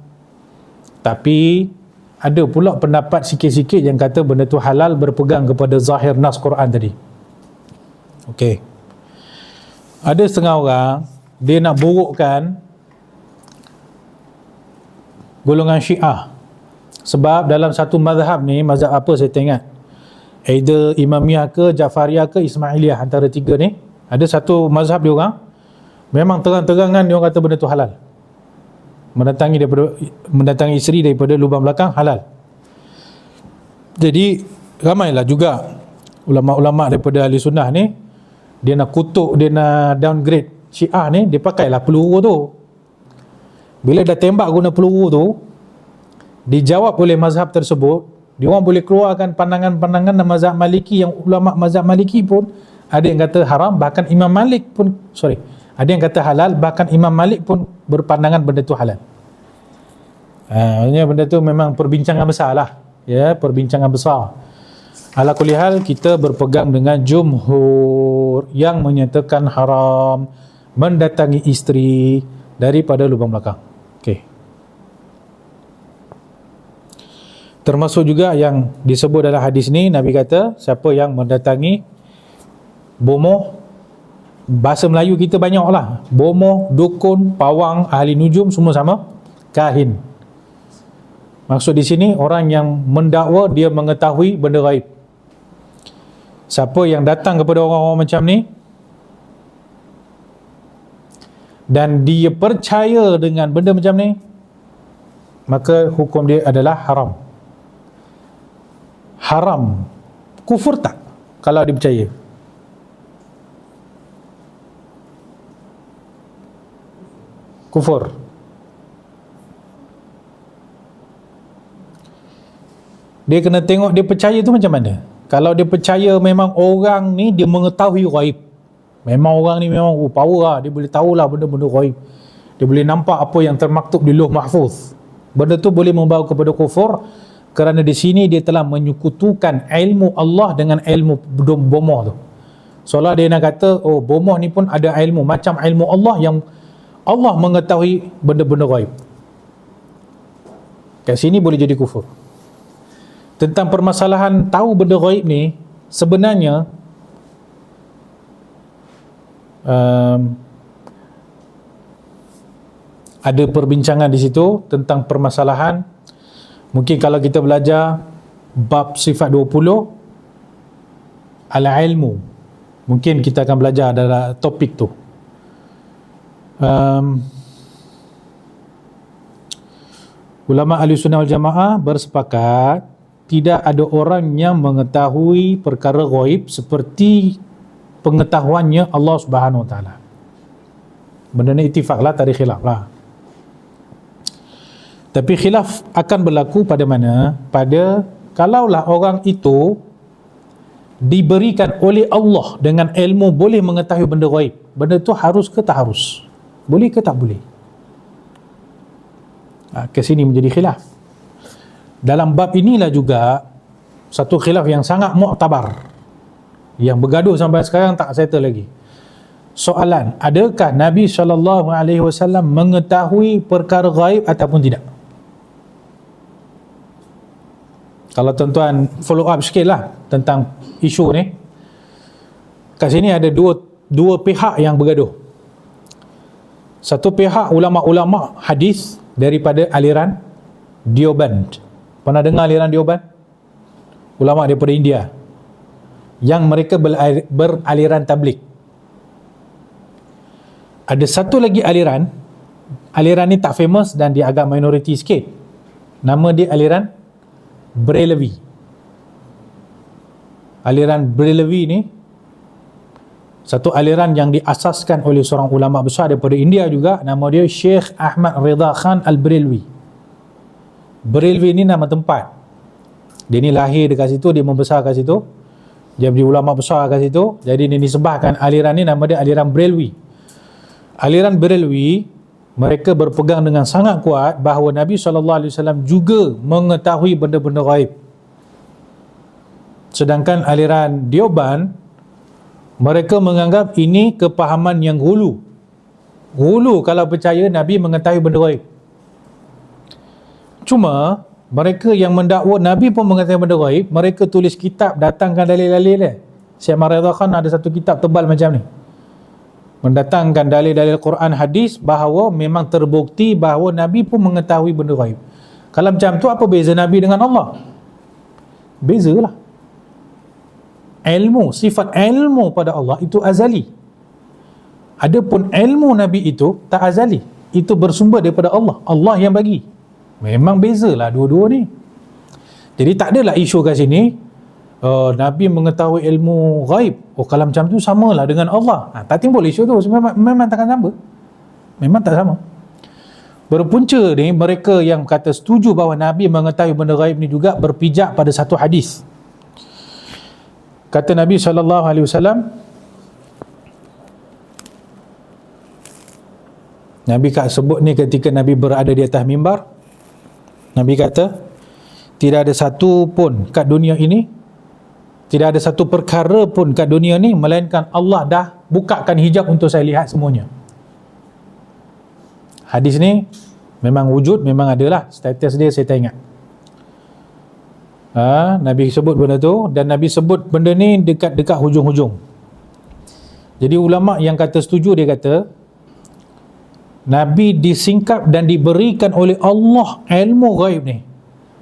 [SPEAKER 1] tapi ada pula pendapat sikit-sikit yang kata benda tu halal, berpegang kepada zahir nas Quran tadi. Okay, ada setengah orang dia nak burukkan golongan Syiah. Sebab dalam satu mazhab ni, mazhab apa saya tak ingat, either Imamiyah ke, Jafariyah ke, Ismailiyah, antara tiga ni, ada satu mazhab dia orang memang terang-terangan dia orang kata benda tu halal. Mendatangi isteri daripada lubang belakang halal. Jadi ramailah juga ulama-ulama daripada ahli sunnah ni, dia nak kutuk, dia nak downgrade Syiah ni, dia pakailah peluru tu. Bila dah tembak guna peluru tu, dijawab oleh mazhab tersebut, dia orang boleh keluarkan pandangan-pandangan dan mazhab Maliki, yang ulama mazhab Maliki pun ada yang kata haram, bahkan Imam Malik pun, ada yang kata halal, bahkan Imam Malik pun berpandangan benda tu halal. Maksudnya benda tu memang perbincangan besar lah, ya, perbincangan besar. Ala kulli hal, kita berpegang dengan jumhur yang menyatakan haram mendatangi isteri daripada lubang belakang. Okey. Termasuk juga yang disebut dalam hadis ni, Nabi kata siapa yang mendatangi bomoh, bahasa Melayu kita banyak lah, bomoh, dukun, pawang, ahli nujum, semua sama, kahin. Maksud di sini orang yang mendakwa dia mengetahui benda gaib. Siapa yang datang kepada orang-orang macam ni dan dia percaya dengan benda macam ni, maka hukum dia adalah haram. Haram. Kufur tak kalau dia percaya? Kufur. Dia kena tengok dia percaya tu macam mana. Kalau dia percaya memang orang ni dia mengetahui ghaib, memang orang ni memang power lah, dia boleh tahulah benda-benda ghaib, dia boleh nampak apa yang termaktub di Lauh Mahfuz, benda tu boleh membawa kepada kufur, kerana di sini dia telah menyekutukan ilmu Allah dengan ilmu bomoh tu. Seolah dia nak kata, oh bomoh ni pun ada ilmu macam ilmu Allah, yang Allah mengetahui benda-benda ghaib. Kat sini boleh jadi kufur. Tentang permasalahan tahu benda ghaib ni, sebenarnya ada perbincangan di situ tentang permasalahan. Mungkin kalau kita belajar bab sifat 20 al-ilmu, mungkin kita akan belajar dalam topik tu. Ulama Ahlussunnah wal Jamaah bersepakat tidak ada orang yang mengetahui perkara ghaib seperti pengetahuannya Allah Subhanahu Wa Taala. Benda ni ittifaq lah, tak ada khilaf lah. Tapi khilaf akan berlaku pada mana? Pada kalaulah orang itu diberikan oleh Allah dengan ilmu boleh mengetahui benda ghaib, benda tu harus ke tak harus? Boleh ke tak boleh? Ke sini menjadi khilaf. Dalam bab inilah juga satu khilaf yang sangat mu'tabar, yang bergaduh sampai sekarang tak settle lagi. Soalan, adakah Nabi SAW mengetahui perkara ghaib ataupun tidak? Kalau tuan-tuan follow up sikit lah tentang isu ni. Kat sini ada dua pihak yang bergaduh. Satu pihak ulama-ulama hadis daripada aliran Deoband. Pernah dengar aliran Deoband? Ulama daripada India yang mereka beraliran tabligh. Ada satu lagi aliran ni tak famous dan dia agak minoriti sikit. Nama dia aliran Brelvi. Aliran Brelvi ni satu aliran yang diasaskan oleh seorang ulama besar daripada India juga, nama dia Syekh Ahmad Ridha Khan Al-Brelvi. Brelvi ni nama tempat. Dia ni lahir dekat situ, dia membesar kat situ, dia jadi ulama besar kat situ. Jadi dia disebahkan aliran ni, nama dia aliran Brelvi. Aliran Brelvi, mereka berpegang dengan sangat kuat bahawa Nabi SAW juga mengetahui benda-benda ghaib. Sedangkan aliran Deoband, mereka menganggap ini kepahaman yang hulu. Hulu kalau percaya Nabi mengetahui benda ghaib. Cuma mereka yang mendakwa Nabi pun mengetahui benda ghaib, mereka tulis kitab, datangkan dalil-dalil dia. Syekh Ahmad Ridha Khan ada satu kitab tebal macam ni, mendatangkan dalil-dalil Quran hadis bahawa memang terbukti bahawa Nabi pun mengetahui benda ghaib. Kalau macam tu, apa beza Nabi dengan Allah? Bezalah. Ilmu, sifat ilmu pada Allah itu azali. Adapun ilmu Nabi itu tak azali, itu bersumber daripada Allah, Allah yang bagi. Memang bezalah dua-dua ni. Jadi tak adalah isu kat sini Nabi mengetahui ilmu ghaib, kalau macam tu samalah dengan Allah. Tak timbul isu tu. Memang takkan sama. Memang tak sama. Berpunca ni, mereka yang kata setuju bahawa Nabi mengetahui benda ghaib ni juga berpijak pada satu hadis. Kata Nabi SAW, Nabi sebut ni ketika Nabi berada di atas mimbar. Nabi kata, tidak ada satu pun kat dunia ini, tidak ada satu perkara pun kat dunia ni melainkan Allah dah bukakan hijab untuk saya lihat semuanya. Hadis ni memang wujud, memang adalah status dia, saya tak ingat. Nabi sebut benda tu, dan Nabi sebut benda ni dekat hujung-hujung. Jadi ulama yang kata setuju, dia kata Nabi disingkap dan diberikan oleh Allah ilmu ghaib ni.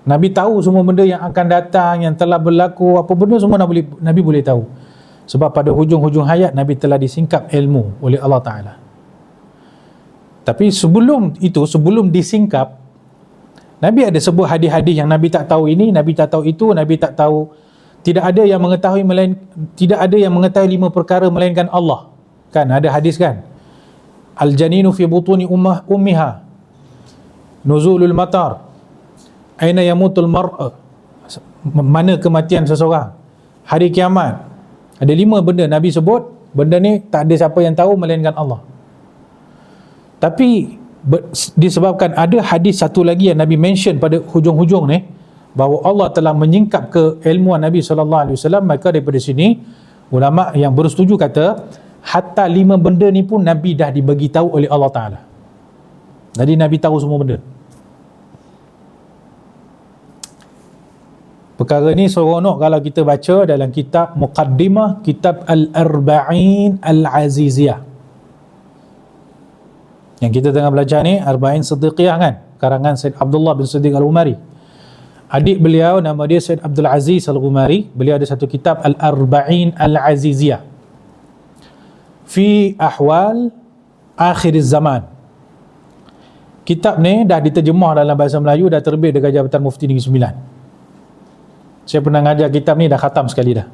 [SPEAKER 1] Nabi tahu semua benda yang akan datang, yang telah berlaku, apa benda semua Nabi boleh tahu. Sebab pada hujung-hujung hayat Nabi telah disingkap ilmu oleh Allah Ta'ala. Tapi sebelum itu, sebelum disingkap, Nabi ada sebut hadis-hadis yang Nabi tak tahu ini, Nabi tak tahu itu, Nabi tak tahu. Tidak ada yang mengetahui tidak ada yang mengetahui 5 perkara melainkan Allah. Kan ada hadis kan? Al-janinu fi butuni ummiha, nuzulul matar, aina yamutul mar'a, mana kematian seseorang, hari kiamat. Ada 5 benda Nabi sebut. Benda ni tak ada siapa yang tahu melainkan Allah. Tapi disebabkan ada hadis satu lagi yang Nabi mention pada hujung-hujung ni, bahawa Allah telah menyingkap keilmuan Nabi SAW, maka daripada sini ulama yang bersetuju kata hatta 5 benda ni pun Nabi dah dibagi tahu oleh Allah Ta'ala. Jadi Nabi tahu semua benda. Perkara ni seronok kalau kita baca dalam kitab Muqaddimah Kitab Al-Arba'in Al-Aziziyah. Yang kita tengah belajar ni Arba'in Siddiqiyah kan, karangan Said Abdullah bin Siddiq Al-Umari. Adik beliau nama dia Said Abdul Aziz Al-Umari. Beliau ada satu kitab Al-Arba'in Al-Aziziyah fi ahwal akhir zaman. Kitab ni dah diterjemah dalam bahasa Melayu, dah terbit dekat Jabatan Mufti Negeri Sembilan. Saya pernah ngajar kitab ni, dah khatam sekali dah.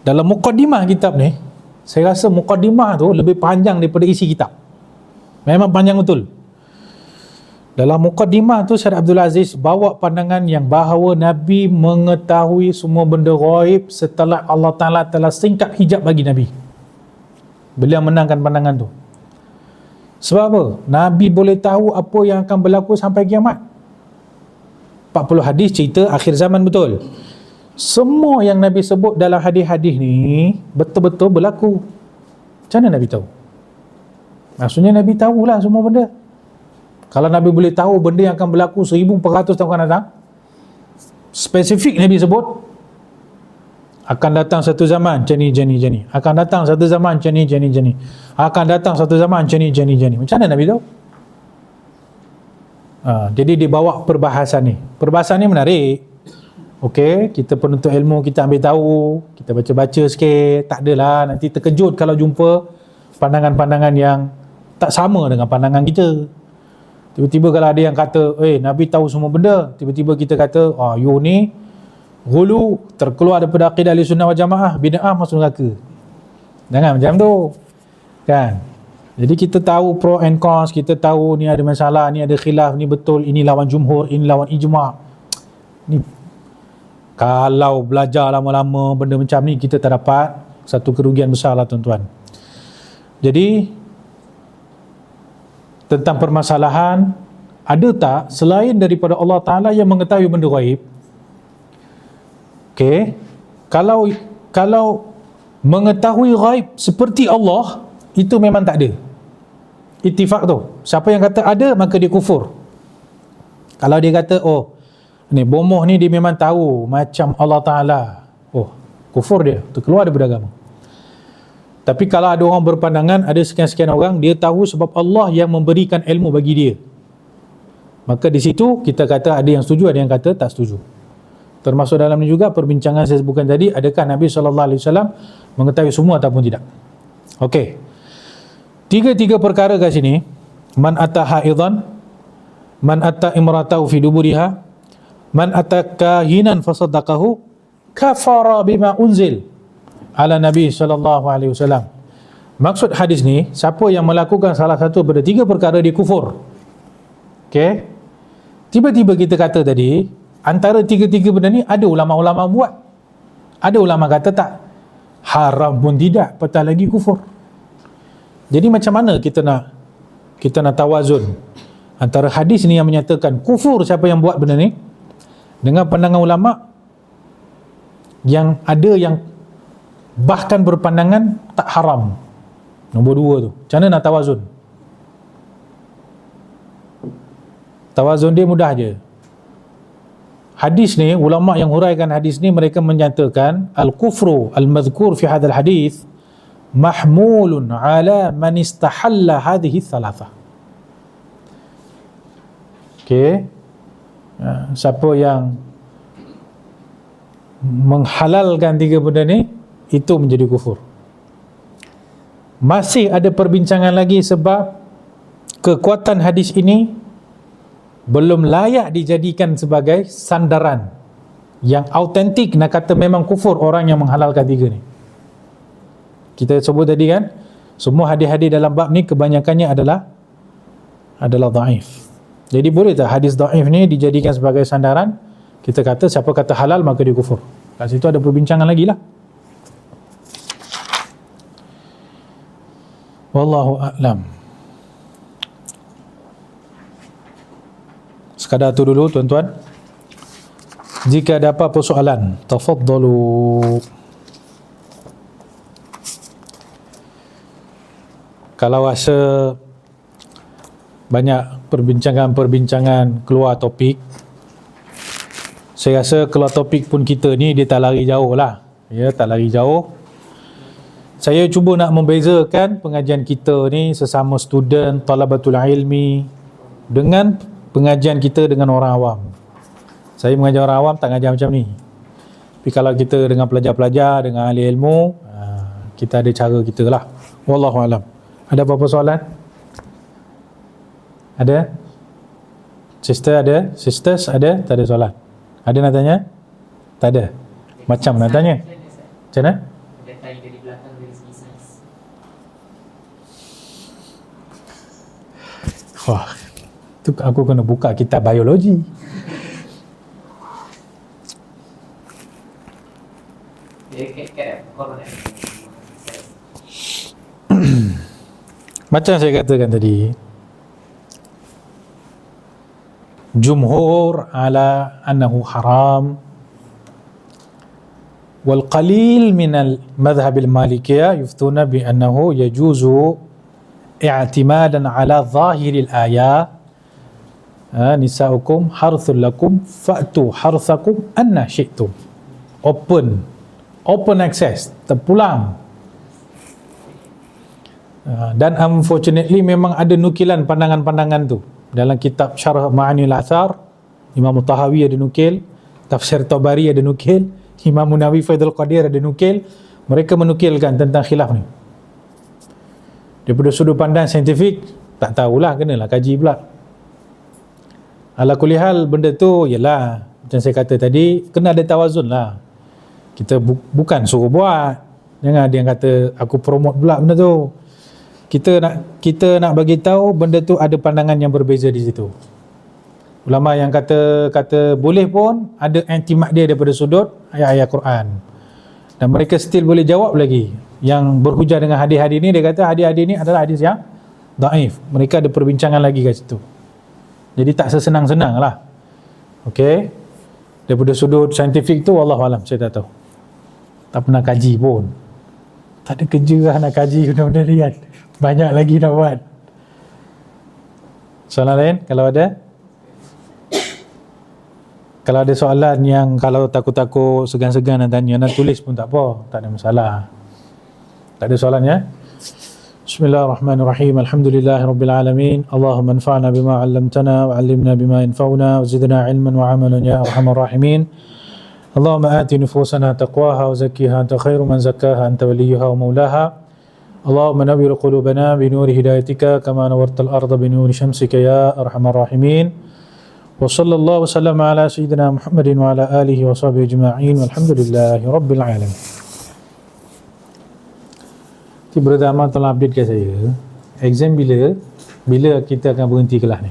[SPEAKER 1] Dalam muqaddimah kitab ni, saya rasa muqaddimah tu lebih panjang daripada isi kitab. Memang panjang betul. Dalam muqaddimah tu Syed Abdul Aziz bawa pandangan yang bahawa Nabi mengetahui semua benda ghaib setelah Allah Ta'ala telah singkap hijab bagi Nabi. Beliau menangkan pandangan tu. Sebab apa? Nabi boleh tahu apa yang akan berlaku sampai kiamat. 40 hadis cerita akhir zaman betul. Semua yang Nabi sebut dalam hadis-hadis ni betul-betul berlaku. Macam mana Nabi tahu? Maksudnya Nabi tahulah semua benda. Kalau Nabi boleh tahu benda yang akan berlaku 1400 tahun akan datang, spesifik Nabi sebut, akan datang satu zaman macam ni, akan datang satu zaman macam ni, akan datang satu zaman macam ni. Macam mana Nabi tahu? Jadi dibawa perbahasan ni. Perbahasan ni menarik. Okey, kita penuntut ilmu, kita ambil tahu, kita baca-baca sikit. Tak adalah nanti terkejut kalau jumpa pandangan-pandangan yang tak sama dengan pandangan kita. Tiba-tiba kalau ada yang kata, Nabi tahu semua benda, tiba-tiba kita kata, you ni ghulu, terkeluar daripada akidah Ahlussunnah wal Jamaah, bid'ah, masuk neraka. Jangan macam tu. Kan? Jadi kita tahu pro and cons, kita tahu ni ada masalah, ni ada khilaf, ni betul, ini lawan jumhur, ini lawan ijma'. Ni kalau belajar lama-lama benda macam ni, kita tak dapat satu kerugian besar lah tuan-tuan. Jadi tentang permasalahan, ada tak selain daripada Allah Ta'ala yang mengetahui benda ghaib? Okey, kalau mengetahui ghaib seperti Allah, itu memang tak ada. Ittifaq tu. Siapa yang kata ada, maka dia kufur. Kalau dia kata, ni bomoh ni dia memang tahu macam Allah Ta'ala, kufur dia, terkeluar daripada agama. Tapi kalau ada orang berpandangan, ada sekian-sekian orang, dia tahu sebab Allah yang memberikan ilmu bagi dia, maka di situ kita kata ada yang setuju, ada yang kata tak setuju. Termasuk dalam ni juga perbincangan saya sebutkan tadi, adakah Nabi SAW mengetahui semua ataupun tidak. Okey, tiga perkara kat sini. Man ata haidan, man ata imratahu fi duburiha, man ata kahinan fasaddaqahu, kafara bima unzil ala Nabi SAW. Maksud hadis ni, siapa yang melakukan salah satu daripada 3 perkara, dia kufur. Okey, tiba-tiba kita kata tadi, antara 3 benda ni ada ulama-ulama buat, ada ulama kata tak, haram pun tidak, apatah lagi kufur. Jadi macam mana kita nak tawazun antara hadis ni yang menyatakan kufur siapa yang buat benda ni, dengan pandangan ulama yang ada yang bahkan berpandangan tak haram. Nombor 2 tu, macam mana nak tawazun? Tawazun dia mudah je. Hadis ni, ulama yang huraikan hadis ni, mereka menyatakan al-kufru al-madhkur fi hadzal hadis mahmulun ala man istahalla hadhihi thalatha. Okey, siapa yang menghalalkan 3 benda ni, itu menjadi kufur. Masih ada perbincangan lagi sebab kekuatan hadis ini belum layak dijadikan sebagai sandaran yang autentik nak kata memang kufur orang yang menghalalkan 3 ni. Kita sebut tadi kan, semua hadis-hadis dalam bab ni kebanyakannya adalah dhaif. Jadi boleh tak hadis dhaif ni dijadikan sebagai sandaran? Kita kata siapa kata halal maka dia kufur. Kat situ ada perbincangan lagi lah. Wallahu a'lam. Sekadar tu dulu tuan-tuan. Jika ada apa-apa soalan, tafaddalu. Kalau rasa banyak perbincangan keluar topik, saya rasa keluar topik pun kita ni dia tak lari jauh lah. Ya, tak lari jauh. Saya cuba nak membezakan pengajian kita ni sesama student talabatul ilmi dengan pengajian kita dengan orang awam. Saya mengajar orang awam tak mengajar macam ni. Tapi kalau kita dengan pelajar-pelajar, dengan ahli ilmu, kita ada cara kita lah. Wallahu alam. Ada apa-apa soalan? Ada? Sister ada? Sisters ada? Tak ada soalan? Ada nak tanya? Tak ada? Macam nak tanya? Macam mana? Wah, tu aku kena buka kitab biologi. Macam saya katakan tadi, jumhur ala annahu haram, wal qalil min al madhhab al malikiyah yuftuna bi annahu yajuzu i'timadan ala zahir al ayah, nisaukum harthul lakum fa'tu harthakum anna syi'tum. Open access, terpulang. Dan unfortunately memang ada nukilan pandangan-pandangan tu dalam kitab Syarah Ma'anil Athar. Imam Tahawi ada nukil, Tafsir Tabari ada nukil, Imam Munawi Faidul Qadir ada nukil. Mereka menukilkan tentang khilaf ni daripada sudut pandang saintifik. Tak tahulah, kenalah kaji pula. Ala kulli hal, benda tu ialah macam saya kata tadi, kena ada tawazun lah. Kita bukan suruh buat. Jangan ada yang kata aku promote pula benda tu. Kita nak bagi tahu benda tu ada pandangan yang berbeza di situ. Ulama yang kata boleh pun ada intimat dia daripada sudut ayat-ayat Quran. Dan mereka still boleh jawab lagi. Yang berhujah dengan hadis-hadis ni, dia kata hadis-hadis ni adalah hadis yang daif. Mereka ada perbincangan lagi kat situ. Jadi tak sesenang-senang lah. Okey. Daripada sudut saintifik tu, wallahualam, saya tak tahu. Tak pernah kaji pun. Tak ada kerja lah nak kaji benda-benda ni kan. Banyak lagi nak buat. Soalan lain kalau ada? Kalau ada soalan yang kalau takut-takut, segan-segan nak tanya, nak tulis pun tak apa, tak ada masalah. Tak ada soalan ya? Bismillahirrahmanirrahim. Alhamdulillahirabbil alamin. Allahumma anfa'na bima 'allamtana wa 'allimna bima yanfa'una wa zidna 'ilman wa 'amalan ya arhamar rahimin. Allahumma ati nufusana taqwaha wa zakkiha anta khairu man zakkaha anta waliyuha wa maulaha. Allahumma nawwir qulubana bi nuri hidayatika kama nawwartal arda bi nuri syamsika ya arhamar rahimin. Wa sallallahu wasallama ala sayyidina Muhammadin wa ala alihi wa sahbihi ajma'in walhamdulillahi rabbil alamin. Brother Amal tolong update kat saya, exam bila kita akan berhenti kelas ni?